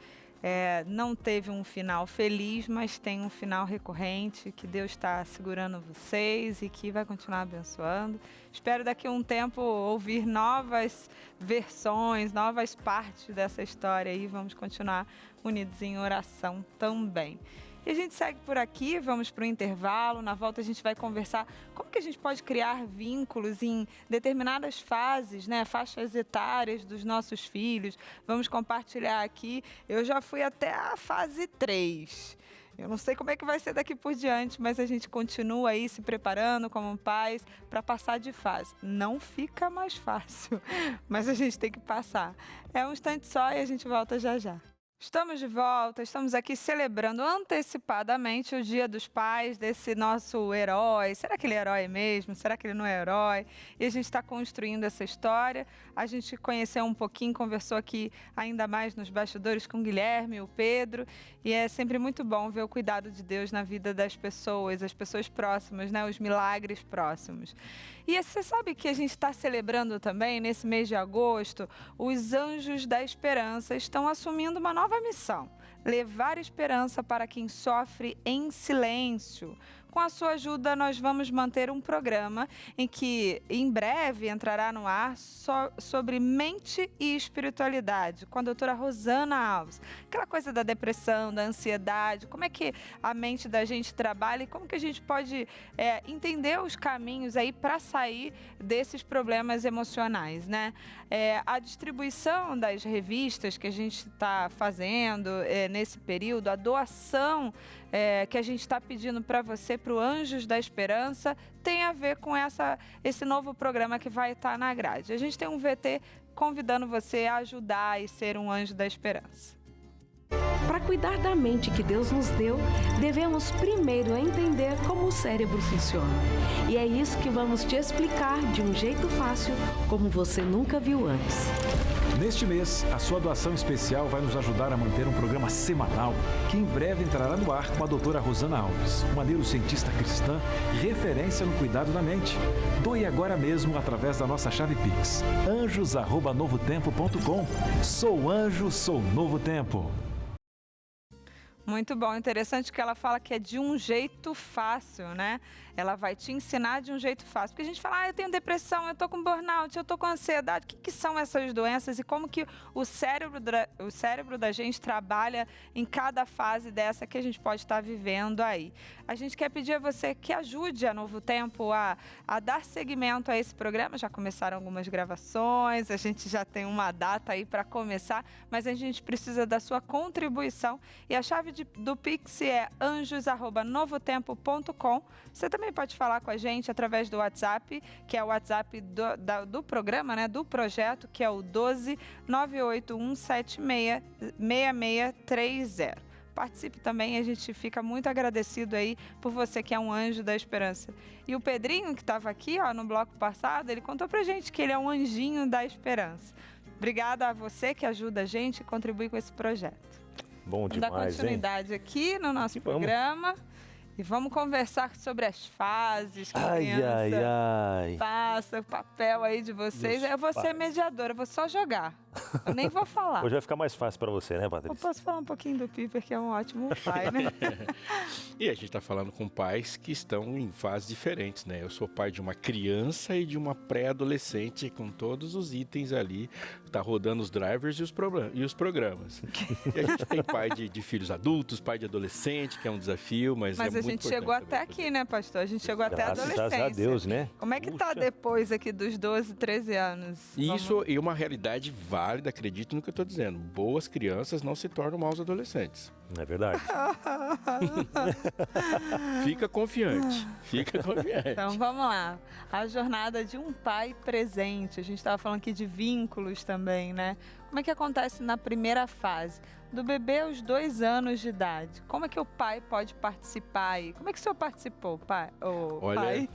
não teve um final feliz, mas tem um final recorrente, que Deus está segurando vocês e que vai continuar abençoando. Espero daqui a um tempo ouvir novas versões, novas partes dessa história e vamos continuar unidos em oração também. E a gente segue por aqui, vamos para o intervalo. Na volta a gente vai conversar como que a gente pode criar vínculos em determinadas fases, né? Faixas etárias dos nossos filhos. Vamos compartilhar aqui. Eu já fui até a fase 3. Eu não sei como é que vai ser daqui por diante, mas a gente continua aí se preparando como pais para passar de fase. Não fica mais fácil, mas a gente tem que passar. É um instante só e a gente volta já já. Estamos de volta, estamos aqui celebrando antecipadamente o Dia dos Pais desse nosso herói. Será que ele é herói mesmo? Será que ele não é herói? E a gente está construindo essa história. A gente conheceu um pouquinho, conversou aqui ainda mais nos bastidores com o Guilherme, o Pedro. E é sempre muito bom ver o cuidado de Deus na vida das pessoas, as pessoas próximas, né? Os milagres próximos. E você sabe que a gente está celebrando também, nesse mês de agosto, os Anjos da Esperança estão assumindo uma nova missão: levar esperança para quem sofre em silêncio. Com a sua ajuda, nós vamos manter um programa em que, em breve, entrará no ar sobre mente e espiritualidade, com a doutora Rosana Alves. Aquela coisa da depressão, da ansiedade, como é que a mente da gente trabalha e como que a gente pode entender os caminhos aí para sair desses problemas emocionais, né? A distribuição das revistas que a gente está fazendo nesse período, a doação que a gente está pedindo para você, para o Anjos da Esperança, tem a ver com esse novo programa que vai estar na grade. A gente tem um VT convidando você a ajudar e ser um Anjo da Esperança. Para cuidar da mente que Deus nos deu, devemos primeiro entender como o cérebro funciona. E é isso que vamos te explicar de um jeito fácil, como você nunca viu antes. Neste mês, a sua doação especial vai nos ajudar a manter um programa semanal que em breve entrará no ar com a doutora Rosana Alves, uma neurocientista cristã, referência no cuidado da mente. Doe agora mesmo através da nossa chave Pix, anjos@novotempo.com. Sou anjo, sou novo tempo. Muito bom, interessante que ela fala que é de um jeito fácil, né? Ela vai te ensinar de um jeito fácil. Porque a gente fala, eu tenho depressão, eu tô com burnout, eu tô com ansiedade. O que são essas doenças e como que o cérebro da gente trabalha em cada fase dessa que a gente pode estar vivendo aí. A gente quer pedir a você que ajude a Novo Tempo a dar seguimento a esse programa. Já começaram algumas gravações, a gente já tem uma data aí para começar, mas a gente precisa da sua contribuição. E a chave do Pix é anjos@novotempo.com. Você também pode falar com a gente através do WhatsApp, que é o WhatsApp do programa, né, do projeto, que é o 12981766630. Participe também, a gente fica muito agradecido aí por você que é um anjo da esperança. E o Pedrinho, que estava aqui no bloco passado, ele contou pra gente que ele é um anjinho da esperança. Obrigada a você que ajuda a gente e contribui com esse projeto. Bom demais, Vamos dar continuidade aqui no nosso programa. E vamos conversar sobre as fases que a criança passa, o papel aí de vocês. Eu vou ser mediadora, eu vou só jogar. Eu nem vou falar. Hoje vai ficar mais fácil para você, né, Patrícia? Eu posso falar um pouquinho do Piper, que é um ótimo pai, né? E a gente está falando com pais que estão em fases diferentes, né? Eu sou pai de uma criança e de uma pré-adolescente, com todos os itens ali. Tá rodando os drivers e os programas. E a gente tem pai de filhos adultos, pai de adolescente, que é um desafio, mas a gente chegou até aqui, né, pastor? A gente chegou até a adolescência. Graças a Deus, né? Como é que tá depois aqui dos 12, 13 anos? Isso é uma realidade válida, acredito no que eu estou dizendo. Boas crianças não se tornam maus adolescentes. É verdade. Fica confiante. Então, vamos lá. A jornada de um pai presente. A gente estava falando aqui de vínculos também, né? Como é que acontece na primeira fase? Do bebê aos 2 anos de idade. Como é que o pai pode participar aí? Como é que o senhor participou, pai? Pai?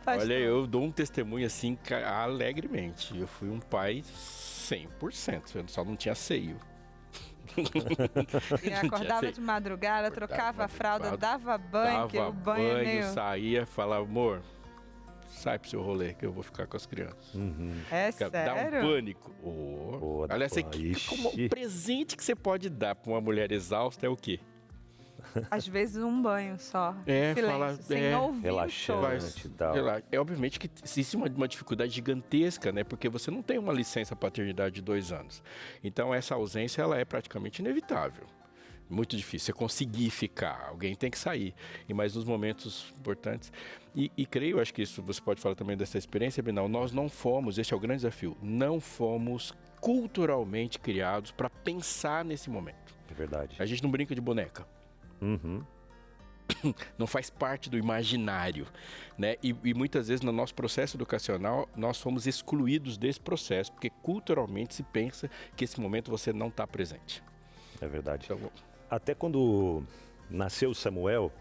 Olha, eu dou um testemunho assim alegremente. Eu fui um pai 100%. Eu só não tinha seio. E acordava de madrugada, trocava a fralda, dava banho, que o banho é meio... saía, falava, amor, sai pro seu rolê que eu vou ficar com as crianças. É sério? Dá um pânico. Aliás, como um presente que você pode dar pra uma mulher exausta é o quê? Às vezes um banho só. Silêncio, sem ouvir relaxante e tal. É obviamente que existe uma dificuldade gigantesca, né? Porque você não tem uma licença paternidade de 2 anos. Então essa ausência ela é praticamente inevitável. Muito difícil. Você conseguir ficar, alguém tem que sair. Mas nos momentos importantes. E creio, acho que isso você pode falar também dessa experiência, Binal. Nós não fomos, esse é o grande desafio, não fomos culturalmente criados para pensar nesse momento. É verdade. A gente não brinca de boneca. Não faz parte do imaginário, né? E muitas vezes no nosso processo educacional nós fomos excluídos desse processo, porque culturalmente se pensa que esse momento você não está presente. É verdade. Então, até quando nasceu o Samuel,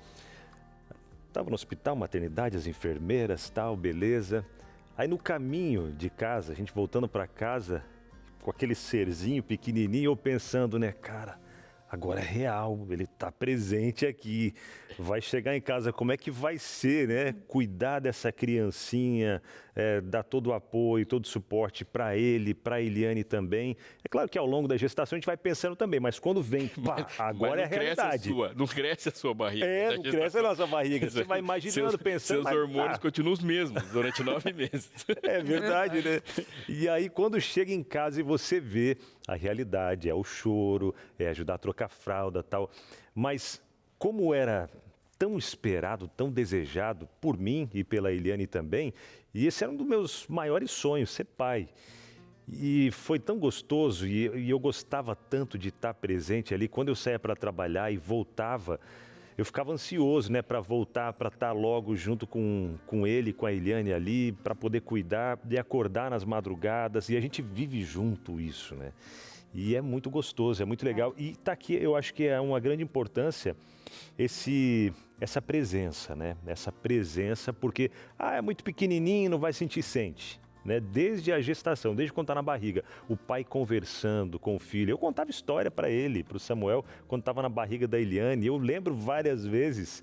estava no hospital, maternidade, as enfermeiras, tal, beleza. Aí no caminho de casa, a gente voltando para casa, com aquele serzinho pequenininho, eu pensando, né, cara, agora é real, ele está presente aqui. Vai chegar em casa, como é que vai ser, né? Cuidar dessa criancinha, dar todo o apoio, todo o suporte para ele, para a Eliane também. É claro que ao longo da gestação a gente vai pensando também, mas quando vem, pá, agora é a realidade. Não cresce a sua barriga. Não cresce a nossa barriga. Você vai imaginando, pensando. Seus hormônios continuam os mesmos durante 9 meses. É verdade, né? E aí quando chega em casa e você vê a realidade, é o choro, é ajudar a trocar fralda e tal. Mas como era tão esperado, tão desejado por mim e pela Eliane também, e esse era um dos meus maiores sonhos, ser pai. E foi tão gostoso e eu gostava tanto de estar presente ali. Quando eu saía para trabalhar e voltava, eu ficava ansioso, né, para voltar, para estar logo junto com ele, com a Eliane ali, para poder cuidar, de acordar nas madrugadas. E a gente vive junto isso, né? E é muito gostoso, é muito legal. E tá aqui, eu acho que é uma grande importância essa presença, né? Essa presença, porque é muito pequenininho, não vai sentir, sente. Né? Desde a gestação, desde quando está na barriga, o pai conversando com o filho. Eu contava história para ele, para o Samuel, quando estava na barriga da Eliane. Eu lembro várias vezes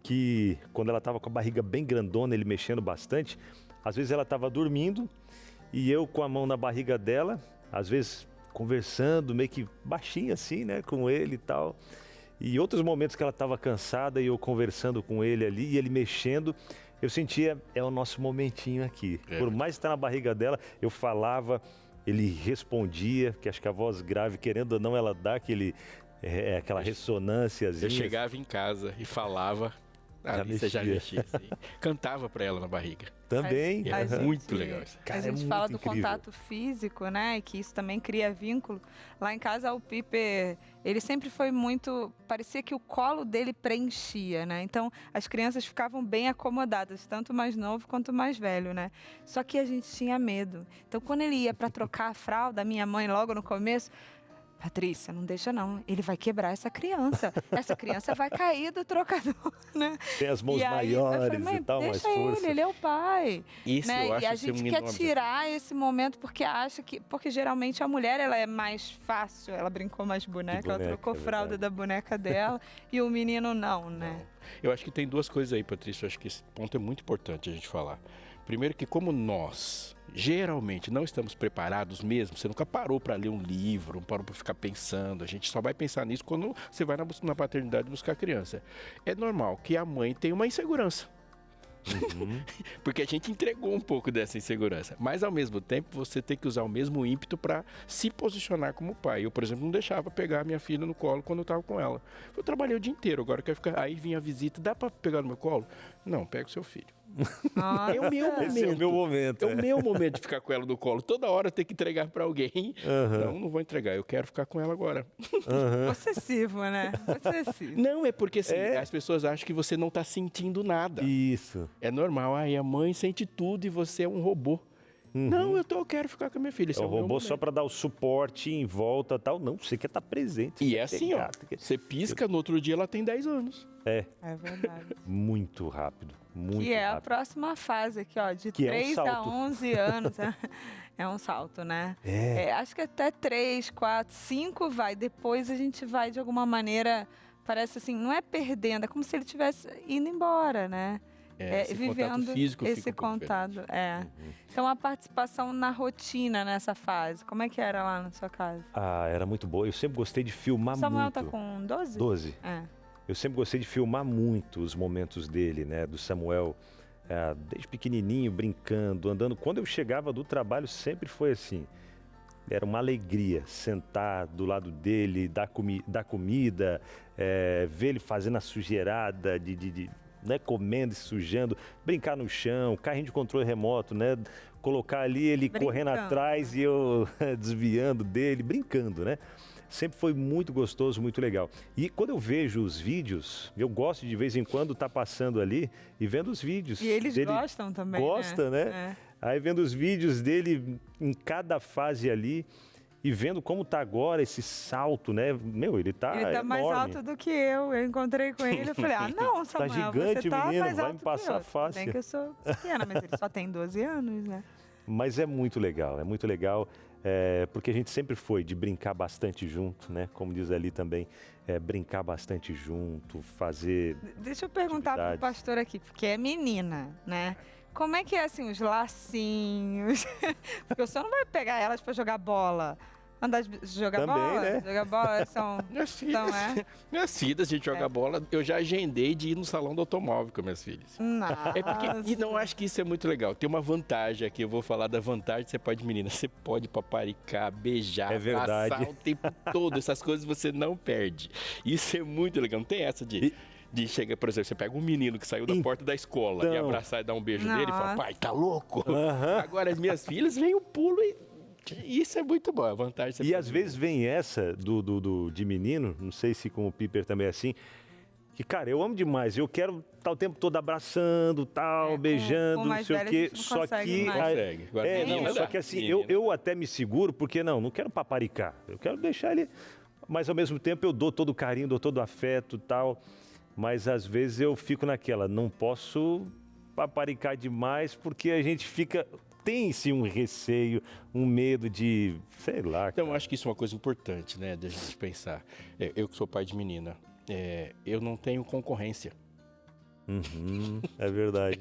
que quando ela estava com a barriga bem grandona, ele mexendo bastante, às vezes ela estava dormindo e eu com a mão na barriga dela, às vezes conversando meio que baixinho assim, né, com ele e tal. E outros momentos que ela estava cansada e eu conversando com ele ali e ele mexendo, eu sentia, é o nosso momentinho aqui. Por mais estar na barriga dela, eu falava, ele respondia, que acho que a voz grave, querendo ou não, ela dá aquela ressonânciazinha. Eu chegava em casa e falava, você já mexia assim. Cantava para ela na barriga. Também. É muito legal isso. A gente fala do contato físico, né? E que isso também cria vínculo. Lá em casa, o Piper, ele sempre foi muito... Parecia que o colo dele preenchia, né? Então, as crianças ficavam bem acomodadas, tanto o mais novo quanto o mais velho, né? Só que a gente tinha medo. Então, quando ele ia para trocar a fralda, a minha mãe, logo no começo... Patrícia, não deixa não, ele vai quebrar essa criança vai cair do trocador, né? Tem as mãos maiores e tal, mais força. Ele é o pai. Isso, né? eu acho. E a gente quer tirar esse momento porque acha que... Porque geralmente a mulher, ela é mais fácil, ela brincou mais boneca, ela trocou fralda da boneca dela e o menino não, né? Eu acho que tem duas coisas aí, Patrícia, eu acho que esse ponto é muito importante a gente falar. Primeiro que como nós, geralmente, não estamos preparados mesmo, você nunca parou para ler um livro, não parou para ficar pensando, a gente só vai pensar nisso quando você vai na paternidade buscar a criança. É normal que a mãe tenha uma insegurança. Porque a gente entregou um pouco dessa insegurança. Mas, ao mesmo tempo, você tem que usar o mesmo ímpeto para se posicionar como pai. Eu, por exemplo, não deixava pegar a minha filha no colo quando eu estava com ela. Eu trabalhei o dia inteiro, agora eu quero ficar... Aí vinha a visita, dá para pegar no meu colo? Não, pega o seu filho. É o meu momento. Esse é o meu momento. É o meu momento de ficar com ela no colo. Toda hora eu tenho que entregar para alguém. Não vou entregar, eu quero ficar com ela agora. Possessivo, né? Possessivo. Não, é porque assim, as pessoas acham que você não está sentindo nada. Isso. É normal, a mãe sente tudo e você é um robô. Não, eu quero ficar com a minha filha. É o robô só para dar o suporte em volta e tal. Não, você quer estar presente. E é assim, ó. Você pisca, no outro dia ela tem 10 anos. É verdade. Muito rápido. Muito que é rápido. A próxima fase aqui, ó. De 3 a 11 anos. É um salto, né? Acho que até 3, 4, 5 vai. Depois a gente vai, de alguma maneira, parece assim, não é perdendo, é como se ele estivesse indo embora, né? Vivendo esse contato. Então, a participação na rotina nessa fase, como é que era lá na sua casa? Era muito boa. Eu sempre gostei de filmar Samuel muito. Samuel tá com 12? 12. Eu sempre gostei de filmar muito os momentos dele, né? Do Samuel, desde pequenininho, brincando, andando. Quando eu chegava do trabalho, sempre foi assim. Era uma alegria sentar do lado dele, dar comida, ver ele fazendo a sujeirada, né, comendo e sujando, brincar no chão, carrinho de controle remoto, né? Colocar ali ele correndo atrás e eu desviando dele, brincando, né? Sempre foi muito gostoso, muito legal. E quando eu vejo os vídeos, eu gosto de vez em quando estar passando ali e vendo os vídeos. E eles gostam também, Gosta, né? Aí vendo os vídeos dele em cada fase ali e vendo como tá agora esse salto, né? Ele tá enorme. Mais alto do que eu. Eu encontrei com ele e falei, não, Samuel, tá gigante, você tá menino, mais vai alto me passar fácil. Bem que eu sou pequena, mas ele só tem 12 anos, né? Mas é muito legal, é muito legal. porque a gente sempre foi de brincar bastante junto, né? Como diz ali também, brincar bastante junto, fazer. Deixa eu perguntar pro pastor aqui, porque é menina, né? Como é que é assim, os lacinhos? Porque o senhor não vai pegar elas para jogar bola. Andar de jogar também, bola? né? Jogar bola são. Minhas filhas, minhas filhas, a gente joga bola. Eu já agendei de ir no salão do automóvel com minhas filhas. Nossa. E não acho que isso é muito legal. Tem uma vantagem aqui, eu vou falar da vantagem. Você pode paparicar, beijar, abraçar o tempo todo. Essas coisas você não perde. Isso é muito legal. Não tem essa de chegar, por exemplo, você pega um menino que saiu da porta da escola e abraçar e dar um beijo nele e fala, pai, tá louco? Agora as minhas filhas vêm o pulo e isso é muito bom, a vantagem. E às vezes vem essa de menino, não sei se com o Piper também é assim, que, cara, eu amo demais, eu quero estar o tempo todo abraçando, beijando, não sei o quê, só que... Só que assim, eu até me seguro, porque não quero paparicar, eu quero deixar ele, mas ao mesmo tempo eu dou todo o carinho, dou todo o afeto e tal, mas às vezes eu fico naquela, não posso paparicar demais, porque a gente fica... Tem-se um receio, um medo de, sei lá. Então, eu acho que isso é uma coisa importante, né, da gente pensar. Eu que sou pai de menina, eu não tenho concorrência. É verdade.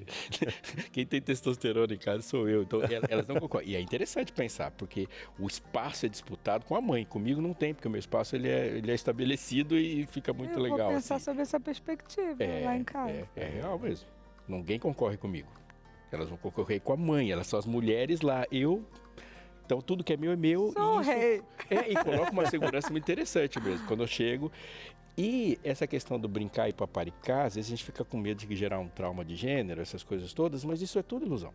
Quem tem testosterona em casa sou eu, então elas não concorrem. E é interessante pensar, porque o espaço é disputado com a mãe. Comigo não tem, porque o meu espaço ele é estabelecido e fica muito legal. Eu vou pensar sobre essa perspectiva lá em casa. É real mesmo. Ninguém concorre comigo. Elas vão concorrer com a mãe, elas são as mulheres lá. Então tudo que é meu é meu. Sou rei. E coloca uma segurança muito interessante mesmo, quando eu chego. E essa questão do brincar e paparicar, às vezes a gente fica com medo de gerar um trauma de gênero, essas coisas todas, mas isso é tudo ilusão.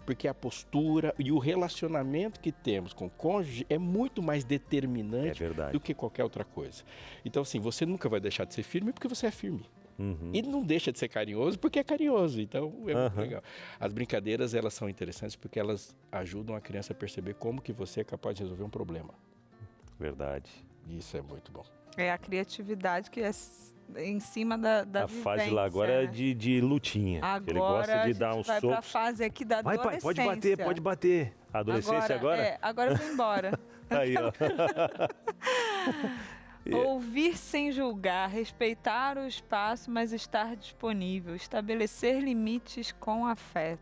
Porque a postura e o relacionamento que temos com o cônjuge é muito mais determinante do que qualquer outra coisa. Então, assim, você nunca vai deixar de ser firme porque você é firme. E não deixa de ser carinhoso porque é carinhoso, então é muito legal. As brincadeiras, elas são interessantes porque elas ajudam a criança a perceber como que você é capaz de resolver um problema. Verdade. Isso é muito bom. É a criatividade que é em cima da A fase lá agora é de lutinha. Agora ele gosta de dar uns vai socos. pra fase aqui da adolescência. Pai, pode bater. A adolescência agora? Agora eu vou embora. Aí, ó. Ouvir sem julgar, respeitar o espaço, mas estar disponível, estabelecer limites com afeto.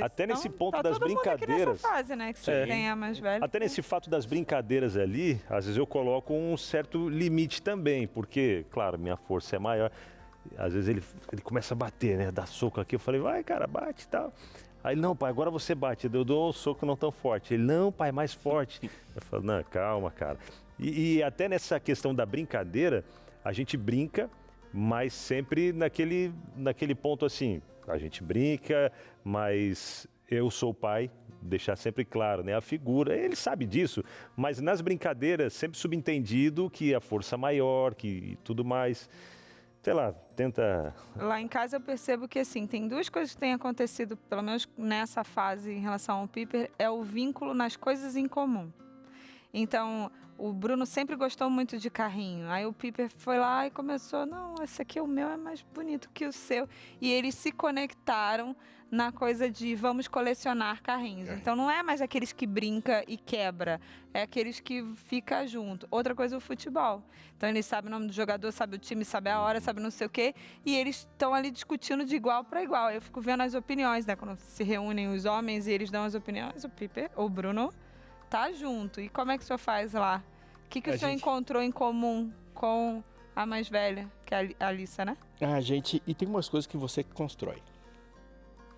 Até nesse ponto das todo brincadeiras. mundo aqui nessa fase, né? Que você tem a mais velha. Até nesse fato das brincadeiras ali, às vezes eu coloco um certo limite também, porque, claro, minha força é maior. Às vezes ele começa a bater, né? Dá soco aqui. Eu falei, vai, cara, bate e tal. Aí, não, pai, agora você bate. Eu dou um soco não tão forte. Ele, não, pai, mais forte. Eu falo, não, calma, cara. E até nessa questão da brincadeira, a gente brinca, mas sempre naquele ponto assim, a gente brinca, mas eu sou o pai, deixar sempre claro, né? A figura, ele sabe disso, mas nas brincadeiras sempre subentendido que a força maior, que tudo mais, sei lá, tenta... Lá em casa eu percebo que, assim, tem duas coisas que têm acontecido, pelo menos nessa fase em relação ao Piper, é o vínculo nas coisas em comum. Então, o Bruno sempre gostou muito de carrinho. Aí o Piper foi lá e começou, não, esse aqui, o meu é mais bonito que o seu. E eles se conectaram na coisa de vamos colecionar carrinhos. Então, não é mais aqueles que brinca e quebra, é aqueles que fica junto. Outra coisa é o futebol. Então, eles sabem o nome do jogador, sabem o time, sabem a hora, sabem não sei o quê. E eles estão ali discutindo de igual para igual. Eu fico vendo as opiniões, né? Quando se reúnem os homens e eles dão as opiniões, o Piper, o Bruno... tá junto. E como é que o senhor faz lá? O que o senhor encontrou em comum com a mais velha, que é a Alissa, né? E tem umas coisas que você constrói.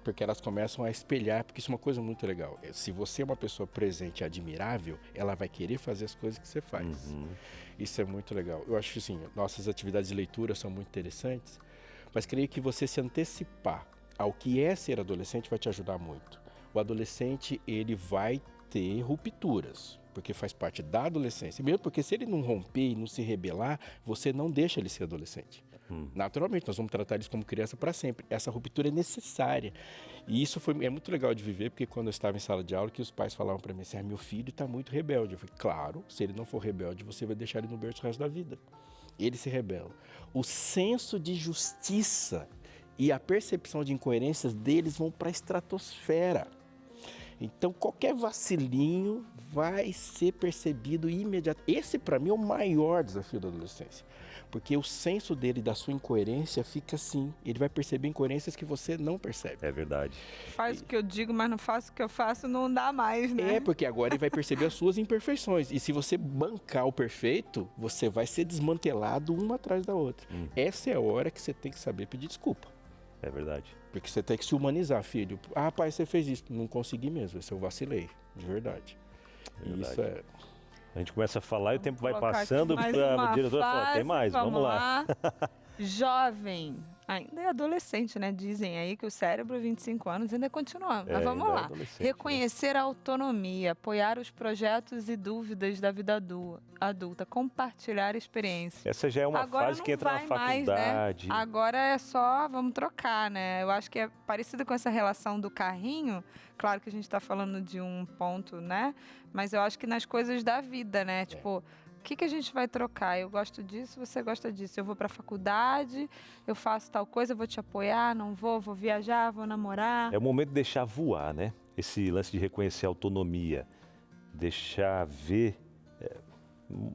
Porque elas começam a espelhar, porque isso é uma coisa muito legal. Se você é uma pessoa presente e admirável, ela vai querer fazer as coisas que você faz. Isso é muito legal. Eu acho que, assim, nossas atividades de leitura são muito interessantes, mas creio que você se antecipar ao que é ser adolescente vai te ajudar muito. O adolescente, ele vai ter rupturas, porque faz parte da adolescência. Mesmo porque se ele não romper e não se rebelar, você não deixa ele ser adolescente. Naturalmente, nós vamos tratar eles como criança para sempre. Essa ruptura é necessária. E isso é muito legal de viver, porque quando eu estava em sala de aula, que os pais falavam para mim assim, meu filho está muito rebelde. Eu falei, claro, se ele não for rebelde, você vai deixar ele no berço o resto da vida. Ele se rebela. O senso de justiça e a percepção de incoerências deles vão para a estratosfera. Então, qualquer vacilinho vai ser percebido imediatamente. Esse, para mim, é o maior desafio da adolescência. Porque o senso dele, da sua incoerência, fica assim. Ele vai perceber incoerências que você não percebe. É verdade. Faz o que eu digo, mas não faço o que eu faço, não dá mais, né? É, porque agora ele vai perceber as suas imperfeições. E se você bancar o perfeito, você vai ser desmantelado uma atrás da outra. Essa é a hora que você tem que saber pedir desculpa. É verdade. Porque você tem que se humanizar, filho. Ah, pai, você fez isso. Não consegui mesmo, esse eu vacilei. De verdade. Verdade. Isso é... A gente começa a falar e o tempo vai Colocar passando, aqui mais a uma diretora fala, tem mais, vamos lá. Jovem, ainda é adolescente, né? Dizem aí que o cérebro, 25 anos, ainda continua. Mas vamos ainda é lá. adolescente, Reconhecer a autonomia, apoiar os projetos e dúvidas da vida adulta, compartilhar experiências. Essa já é uma Agora fase não que entra na vai mais, faculdade. né? Agora é só, vamos trocar, né? Eu acho que é parecido com essa relação do carrinho. Claro que a gente está falando de um ponto, né? Mas eu acho que nas coisas da vida, né? Tipo, o que a gente vai trocar? Eu gosto disso, você gosta disso. Eu vou para a faculdade, eu faço tal coisa, eu vou te apoiar, não vou viajar, vou namorar. É o momento de deixar voar, né? Esse lance de reconhecer a autonomia. Deixar ver,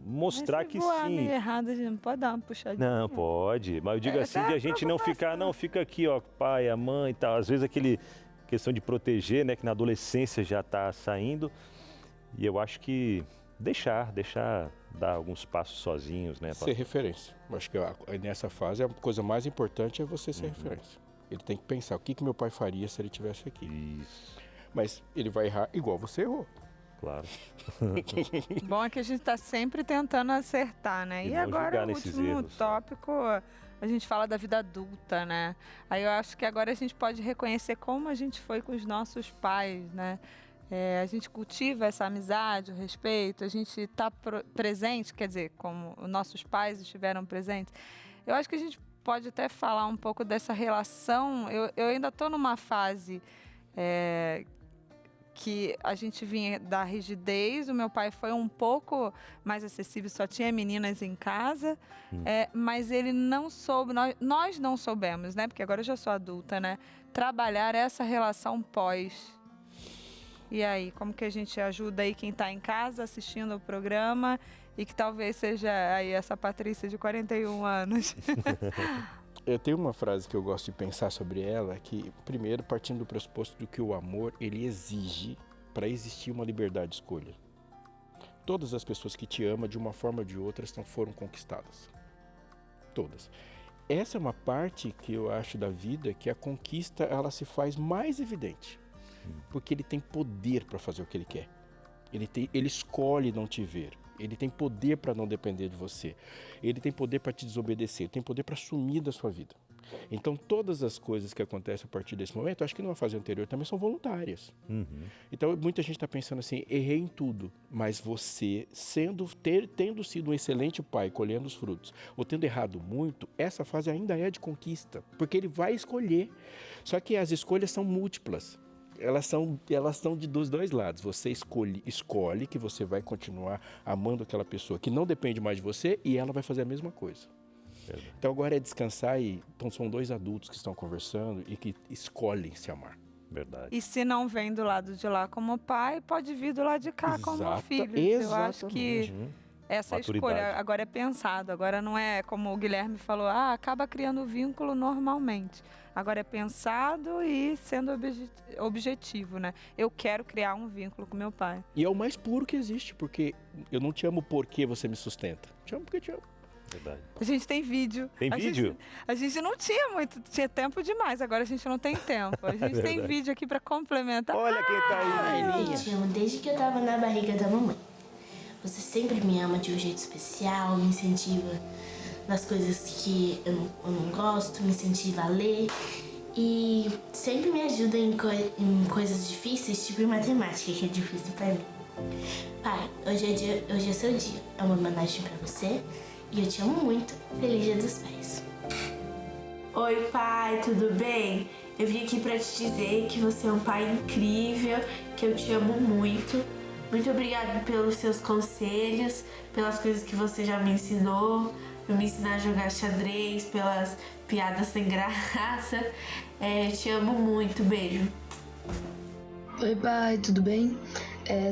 mostrar Mas se que voar sim. meio errado, a gente não pode dar uma puxadinha. Não, pode. Mas eu digo assim, Essa de é a gente não ficar, não, fica aqui, ó, pai, a mãe e tal. Às vezes aquele questão de proteger, né, que na adolescência já está saindo. E eu acho que deixar dar alguns passos sozinhos, né? Ser referência. Eu acho que nessa fase a coisa mais importante é você ser referência. Ele tem que pensar o que meu pai faria se ele estivesse aqui. Isso, Mas ele vai errar igual você errou. claro. Bom é que a gente está sempre tentando acertar, né? E E não agora, julgar o nesses último erros. tópico, a gente fala da vida adulta, né? Aí eu acho que agora a gente pode reconhecer como a gente foi com os nossos pais, né? A gente cultiva essa amizade, o respeito, a gente está presente, quer dizer, como os nossos pais estiveram presentes. Eu acho que a gente pode até falar um pouco dessa relação. Eu ainda estou numa fase que a gente vinha da rigidez, o meu pai foi um pouco mais acessível, só tinha meninas em casa, mas ele não soube, nós não soubemos, né? Porque agora eu já sou adulta, né? Trabalhar essa relação pós. E aí, como que a gente ajuda aí quem está em casa assistindo ao programa e que talvez seja aí essa Patrícia de 41 anos? Eu tenho uma frase que eu gosto de pensar sobre ela, que primeiro partindo do pressuposto do que o amor ele exige para existir uma liberdade de escolha. Todas as pessoas que te amam de uma forma ou de outra foram conquistadas. Todas. Essa é uma parte que eu acho da vida que a conquista ela se faz mais evidente. Porque ele tem poder para fazer o que ele quer. Ele escolhe não te ver. Ele tem poder para não depender de você. Ele tem poder para te desobedecer. Ele tem poder para sumir da sua vida. Então, todas as coisas que acontecem a partir desse momento, acho que numa fase anterior também são voluntárias. Então, muita gente está pensando assim, errei em tudo. Mas você, tendo sido um excelente pai, colhendo os frutos, ou tendo errado muito, essa fase ainda é de conquista. Porque ele vai escolher. Só que as escolhas são múltiplas. Elas são dos dois lados. Você escolhe que você vai continuar amando aquela pessoa que não depende mais de você e ela vai fazer a mesma coisa. Verdade. Então agora é descansar então são dois adultos que estão conversando e que escolhem se amar. Verdade. E se não vem do lado de lá como pai, pode vir do lado de cá como filho. Eu acho que essa escolha agora é pensado. Agora não é como o Guilherme falou, acaba criando vínculo normalmente. Agora é pensado e sendo objetivo, né? Eu quero criar um vínculo com meu pai. E é o mais puro que existe, porque eu não te amo porque você me sustenta. Te amo porque te amo. Verdade. A gente tem vídeo. Tem vídeo? A gente não tinha muito, tinha tempo demais, agora a gente não tem tempo. A gente tem vídeo aqui pra complementar. Olha quem tá aí. Eu te amo desde que eu tava na barriga da mamãe. Você sempre me ama de um jeito especial, me incentiva nas coisas que eu não gosto, me incentiva a ler e sempre me ajuda em coisas difíceis, tipo em matemática, que é difícil pra mim. Pai, hoje é seu dia. É uma homenagem pra você e eu te amo muito. Feliz Dia dos Pais. Oi, pai, tudo bem? Eu vim aqui pra te dizer que você é um pai incrível, que eu te amo muito. Muito obrigada pelos seus conselhos, pelas coisas que você já me ensinou, por me ensinar a jogar xadrez, pelas piadas sem graça. Te amo muito, beijo. Oi, pai, tudo bem?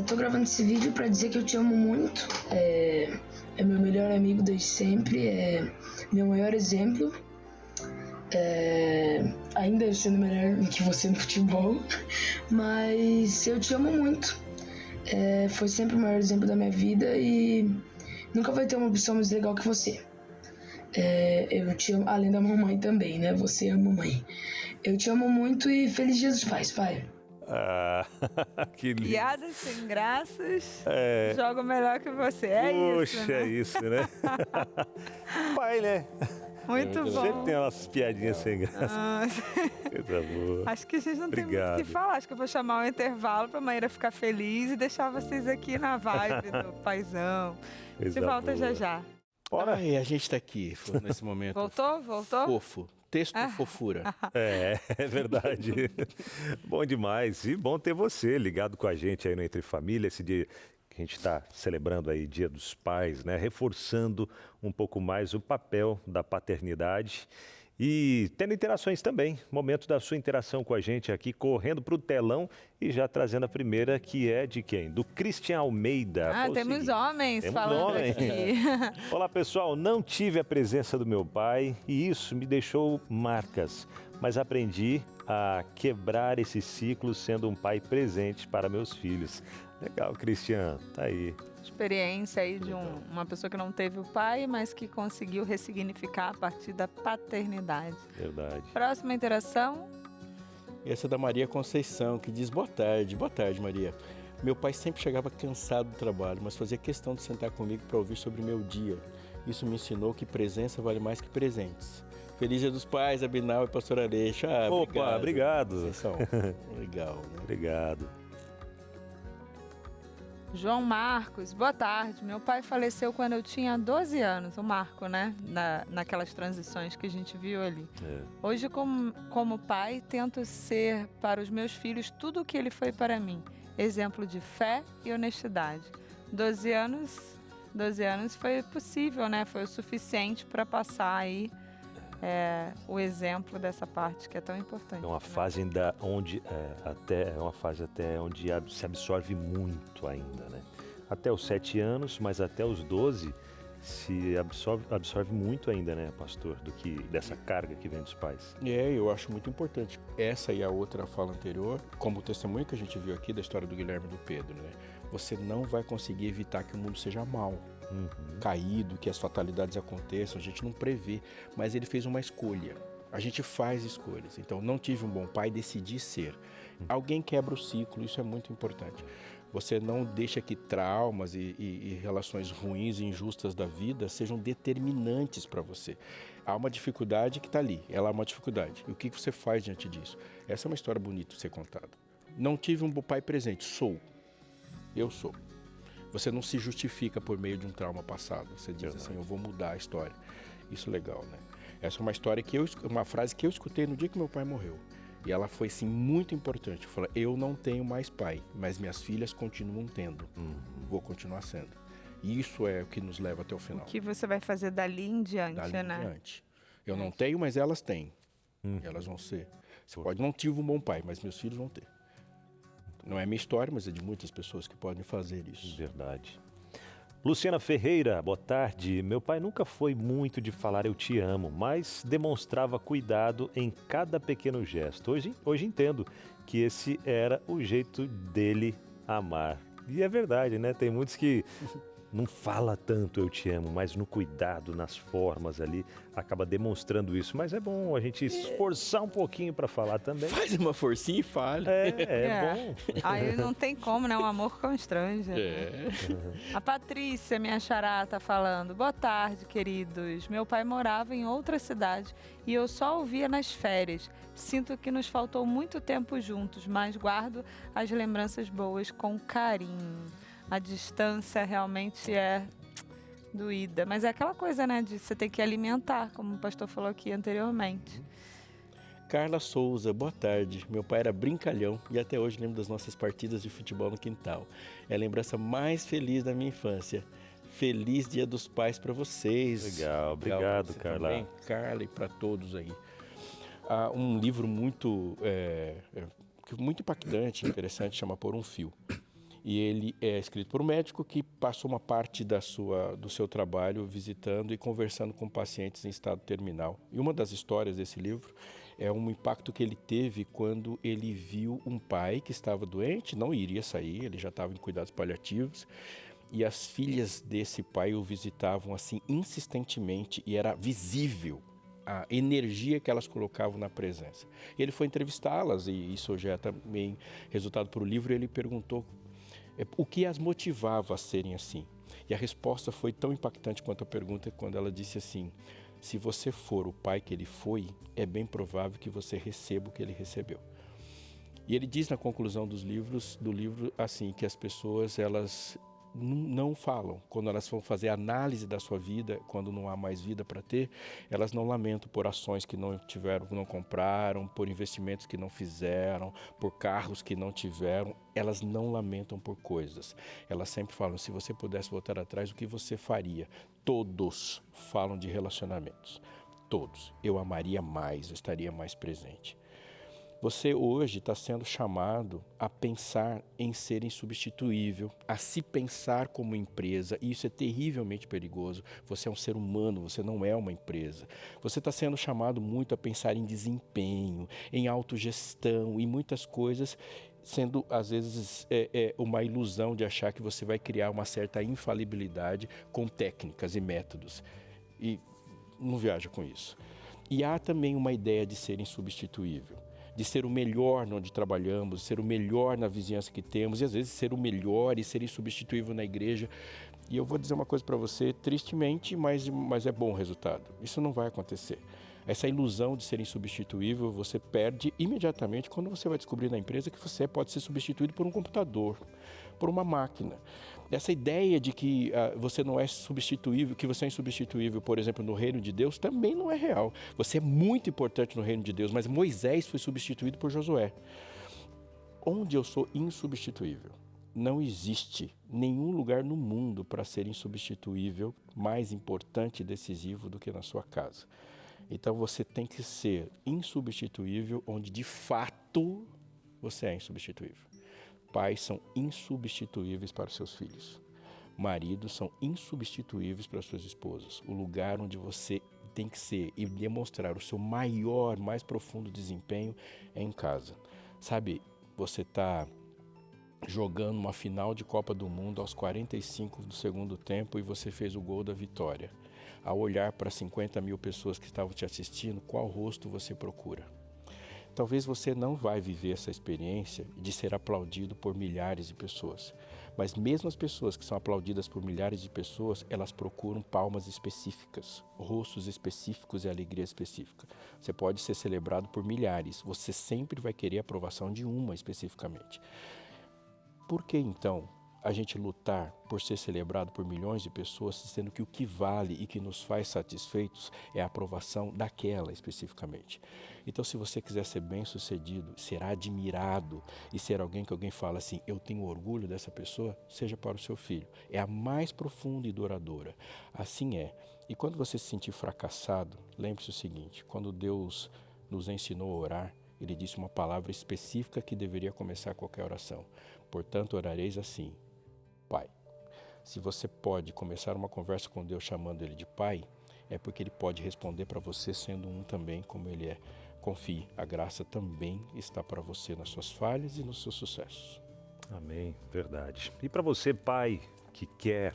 Tô gravando esse vídeo pra dizer que eu te amo muito. É meu melhor amigo desde sempre, é meu maior exemplo. Ainda sendo melhor que você no futebol, mas eu te amo muito. Foi sempre o maior exemplo da minha vida e nunca vai ter uma pessoa mais legal que você. Eu te amo, além da mamãe também, né? Você é a mamãe. Eu te amo muito e feliz Dia dos Pais, pai. Ah, que lindo. Piadas sem graças, jogo melhor que você. Puxa, Isso, né? é isso, né? Pai, né? Muito bom. Sempre tem umas piadinhas sem graça. Ah, Coisa boa. acho que a gente não tem muito o Obrigado. que falar. Acho que eu vou chamar um intervalo pra Maíra ficar feliz e deixar vocês aqui na vibe do paizão. A gente Coisa volta já boa. já. Bora. Ai, a gente tá aqui nesse momento. Voltou? Fofo. Texto fofura. É verdade. Bom demais. E bom ter você ligado com a gente aí no Entre Família, esse dia que a gente está celebrando aí, Dia dos Pais, né? Reforçando um pouco mais o papel da paternidade e tendo interações também. Momento da sua interação com a gente aqui, correndo para o telão e já trazendo a primeira, que é de quem? Do Cristian Almeida. Ah, temos homens falando aqui. Olá, pessoal. Não tive a presença do meu pai e isso me deixou marcas, mas aprendi a quebrar esse ciclo sendo um pai presente para meus filhos. Legal, Cristian. Tá aí. Experiência aí de uma pessoa que não teve o pai, mas que conseguiu ressignificar a partir da paternidade. Verdade. Próxima interação. Essa é da Maria Conceição, que diz: boa tarde, Maria. Meu pai sempre chegava cansado do trabalho, mas fazia questão de sentar comigo para ouvir sobre meu dia. Isso me ensinou que presença vale mais que presentes. Feliz Dia dos Pais, Abinal e Pastor Aleixo. Opa, obrigado. Conceição. Legal, né? Obrigado. João Marcos, boa tarde. Meu pai faleceu quando eu tinha 12 anos, o Marco, né? Naquelas transições que a gente viu ali. Hoje, como pai, tento ser para os meus filhos tudo o que ele foi para mim. Exemplo de fé e honestidade. 12 anos foi possível, né? Foi o suficiente para passar aí o exemplo dessa parte que é tão importante. É uma fase onde se absorve muito ainda, né? Até os 7 anos, mas até os 12 se absorve muito ainda, né, pastor, dessa carga que vem dos pais. Eu acho muito importante. Essa e a outra fala anterior, como o testemunho que a gente viu aqui da história do Guilherme e do Pedro, né? Você não vai conseguir evitar que o mundo seja mau, caído, que as fatalidades aconteçam, a gente não prevê, mas ele fez uma escolha. A gente faz escolhas. Então, não tive um bom pai, decidi ser. Alguém quebra o ciclo, isso é muito importante. Você não deixa que traumas e relações ruins e injustas da vida sejam determinantes para você. Há uma dificuldade que está ali, ela é uma dificuldade. E o que você faz diante disso? Essa é uma história bonita de ser contada. Não tive um bom pai presente, sou. Eu sou. Você não se justifica por meio de um trauma passado. Você diz assim, eu vou mudar a história. Isso é legal, né? Essa é uma história uma frase que eu escutei no dia que meu pai morreu. E ela foi, sim, muito importante. Fala, eu não tenho mais pai, mas minhas filhas continuam tendo. Vou continuar sendo. E isso é o que nos leva até o final. O que você vai fazer dali em diante, dali né? Em diante. Eu não tenho, mas elas têm. Elas vão ser. Você pode não tive um bom pai, mas meus filhos vão ter. Não é minha história, mas é de muitas pessoas que podem fazer isso. Verdade. Luciana Ferreira, boa tarde. Meu pai nunca foi muito de falar eu te amo, mas demonstrava cuidado em cada pequeno gesto. Hoje entendo que esse era o jeito dele amar. E é verdade, né? Tem muitos que não fala tanto eu te amo, mas no cuidado, nas formas ali, acaba demonstrando isso. Mas é bom a gente esforçar um pouquinho para falar também. Faz uma forcinha e fale. É bom. Aí não tem como, né? Um amor constrange. A Patrícia, minha xará, tá falando. Boa tarde, queridos. Meu pai morava em outra cidade e eu só o via nas férias. Sinto que nos faltou muito tempo juntos, mas guardo as lembranças boas com carinho. A distância realmente é doída. Mas é aquela coisa, né? De você ter que alimentar, como o pastor falou aqui anteriormente. Carla Souza, boa tarde. Meu pai era brincalhão e até hoje lembro das nossas partidas de futebol no quintal. É a lembrança mais feliz da minha infância. Feliz Dia dos Pais para vocês. Legal, obrigado, Carla. Também, Carla, e para todos aí. Há um livro muito muito impactante, interessante, chama Por um Fio. E ele é escrito por um médico que passou uma parte do seu trabalho visitando e conversando com pacientes em estado terminal. E uma das histórias desse livro é um impacto que ele teve quando ele viu um pai que estava doente, não iria sair, ele já estava em cuidados paliativos, e as filhas desse pai o visitavam assim insistentemente e era visível a energia que elas colocavam na presença. E ele foi entrevistá-las, e isso já é também resultado para o livro, e ele perguntou o que as motivava a serem assim. E a resposta foi tão impactante quanto a pergunta, quando ela disse assim: se você for o pai que ele foi, é bem provável que você receba o que ele recebeu. E ele diz na conclusão do livro assim, que as pessoas, elas não falam. Quando elas vão fazer análise da sua vida, quando não há mais vida para ter, elas não lamentam por ações que não tiveram, que não compraram, por investimentos que não fizeram, por carros que não tiveram. Elas não lamentam por coisas. Elas sempre falam: se você pudesse voltar atrás, o que você faria? Todos falam de relacionamentos. Todos. Eu amaria mais, eu estaria mais presente. Você hoje está sendo chamado a pensar em ser insubstituível, a se pensar como empresa, e isso é terrivelmente perigoso. Você é um ser humano, você não é uma empresa. Você está sendo chamado muito a pensar em desempenho, em autogestão e muitas coisas, sendo às vezes uma ilusão de achar que você vai criar uma certa infalibilidade com técnicas e métodos. E não viaja com isso. E há também uma ideia de ser insubstituível, de ser o melhor onde trabalhamos, ser o melhor na vizinhança que temos, e às vezes ser o melhor e ser insubstituível na igreja. E eu vou dizer uma coisa para você, tristemente, mas é bom o resultado. Isso não vai acontecer. Essa ilusão de ser insubstituível você perde imediatamente quando você vai descobrir na empresa que você pode ser substituído por um computador, por uma máquina. Essa ideia de que você não é substituível, que você é insubstituível, por exemplo, no reino de Deus, também não é real. Você é muito importante no reino de Deus, mas Moisés foi substituído por Josué. Onde eu sou insubstituível? Não existe nenhum lugar no mundo para ser insubstituível, mais importante e decisivo do que na sua casa. Então você tem que ser insubstituível onde de fato você é insubstituível. Pais são insubstituíveis para os seus filhos. Maridos são insubstituíveis para as suas esposas. O lugar onde você tem que ser e demonstrar o seu maior, mais profundo desempenho é em casa. Sabe, você está jogando uma final de Copa do Mundo aos 45 do segundo tempo e você fez o gol da vitória. Ao olhar para 50 mil pessoas que estavam te assistindo, qual rosto você procura? Talvez você não vai viver essa experiência de ser aplaudido por milhares de pessoas. Mas mesmo as pessoas que são aplaudidas por milhares de pessoas, elas procuram palmas específicas, rostos específicos e alegria específica. Você pode ser celebrado por milhares, você sempre vai querer a aprovação de uma especificamente. Por que então a gente lutar por ser celebrado por milhões de pessoas, sendo que o que vale e que nos faz satisfeitos é a aprovação daquela especificamente? Então, se você quiser ser bem-sucedido, ser admirado e ser alguém que alguém fala assim, eu tenho orgulho dessa pessoa, seja para o seu filho. É a mais profunda e duradoura. Assim é. E quando você se sentir fracassado, lembre-se o seguinte, quando Deus nos ensinou a orar, Ele disse uma palavra específica que deveria começar qualquer oração. Portanto, orareis assim: Pai. Se você pode começar uma conversa com Deus chamando Ele de Pai, é porque Ele pode responder para você sendo um também como Ele é. Confie, a graça também está para você nas suas falhas e nos seus sucessos. Amém, verdade. E para você, pai, que quer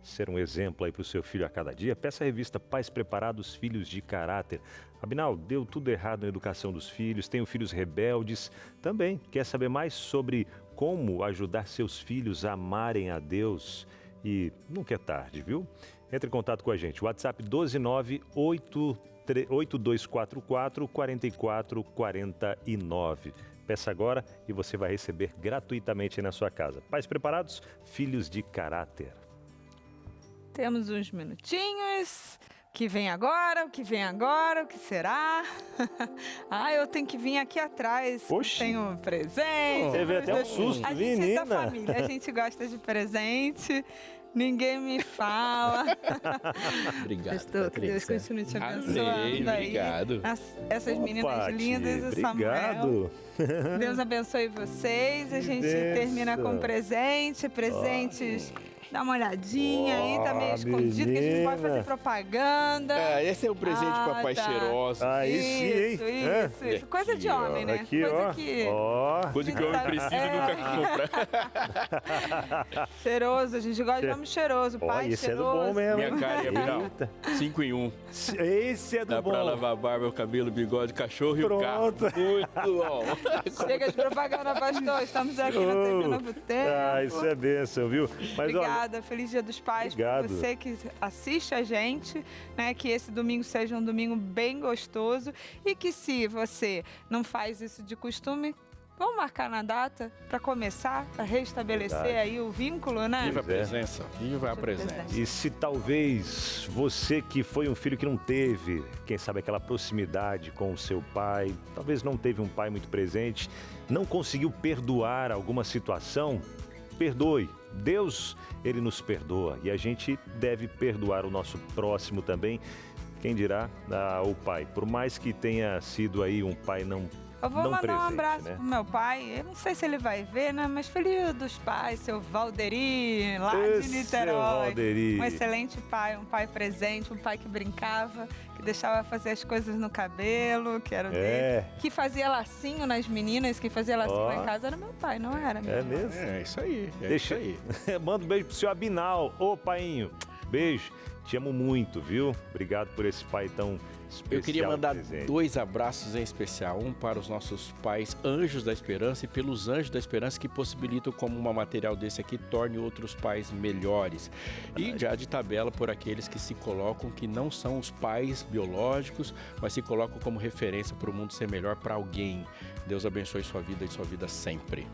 ser um exemplo aí para o seu filho a cada dia, peça a revista Pais Preparados, Filhos de Caráter. Abinal, deu tudo errado na educação dos filhos, tenho filhos rebeldes. Também quer saber mais sobre como ajudar seus filhos a amarem a Deus? E nunca é tarde, viu? Entre em contato com a gente. WhatsApp 12982444449. Peça agora e você vai receber gratuitamente na sua casa. Pais Preparados, Filhos de Caráter. Temos uns minutinhos. O que vem agora? O que vem agora? O que será? Eu tenho que vir aqui atrás. Oxi. Tenho presente. Teve até um susto, a menina. gente é da família, a gente gosta de presente. ninguém me fala. Obrigado, Pastor, que Deus Patrícia. continue te Amém, abençoando aí. obrigado. Essas meninas Pati, lindas, o Samuel. obrigado. Deus abençoe vocês. A gente termina com presentes. Dá uma olhadinha aí, tá meio escondido, que a gente pode fazer propaganda. Esse é o presente de papai cheiroso. Aí sim, hein? Isso. Coisa de homem, né? Aqui, coisa que... Coisa que o homem precisa e nunca compra. Cheiroso, a gente gosta de homem cheiroso. Pai esse cheiroso. é do bom mesmo. Minha cara é Abinal. 5 em 1. Esse é do Dá bom. pra lavar a barba, o cabelo, o bigode, o cachorro e o carro. Pronto. Muito bom. Chega de propaganda, pastor. Estamos aqui no TV Novo Tempo. Isso é bênção, viu? Mas, Obrigada, feliz Dia dos Pais para você que assiste a gente, né? Que esse domingo seja um domingo bem gostoso e que se você não faz isso de costume, vamos marcar na data para começar, para restabelecer aí o vínculo, né? Viva a presença, viva a presença. E se talvez você que foi um filho que não teve, quem sabe aquela proximidade com o seu pai, talvez não teve um pai muito presente, não conseguiu perdoar alguma situação, perdoe. Deus, Ele nos perdoa e a gente deve perdoar o nosso próximo também. Quem dirá o pai, por mais que tenha sido aí um pai não Eu vou mandar presente, um abraço né? pro meu pai. Eu não sei se ele vai ver, né? Mas feliz Dia dos Pais, seu Valderi, lá de Niterói. Valderi. Um excelente pai, um pai presente, um pai que brincava, que deixava fazer as coisas no cabelo, que era o dele. Que fazia lacinho nas meninas, que fazia lacinho lá em casa, era meu pai, não era? É mesmo? É isso aí. Deixa aí. Manda um beijo pro seu Abinal. Ô, painho, beijo. Te amo muito, viu? Obrigado por esse pai tão especial. Eu queria mandar presente. 2 abraços em especial. Um para os nossos pais Anjos da Esperança e pelos Anjos da Esperança que possibilitam como um material desse aqui torne outros pais melhores. E já de tabela por aqueles que se colocam que não são os pais biológicos, mas se colocam como referência para o mundo ser melhor para alguém. Deus abençoe sua vida e sua vida sempre.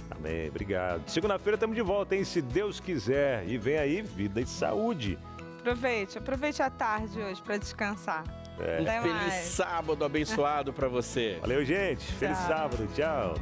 Amém, obrigado. Segunda-feira estamos de volta, hein? Se Deus quiser. E vem aí, vida e saúde. Aproveite a tarde hoje para descansar. Um feliz sábado abençoado para você. Valeu, gente. Feliz sábado. Tchau.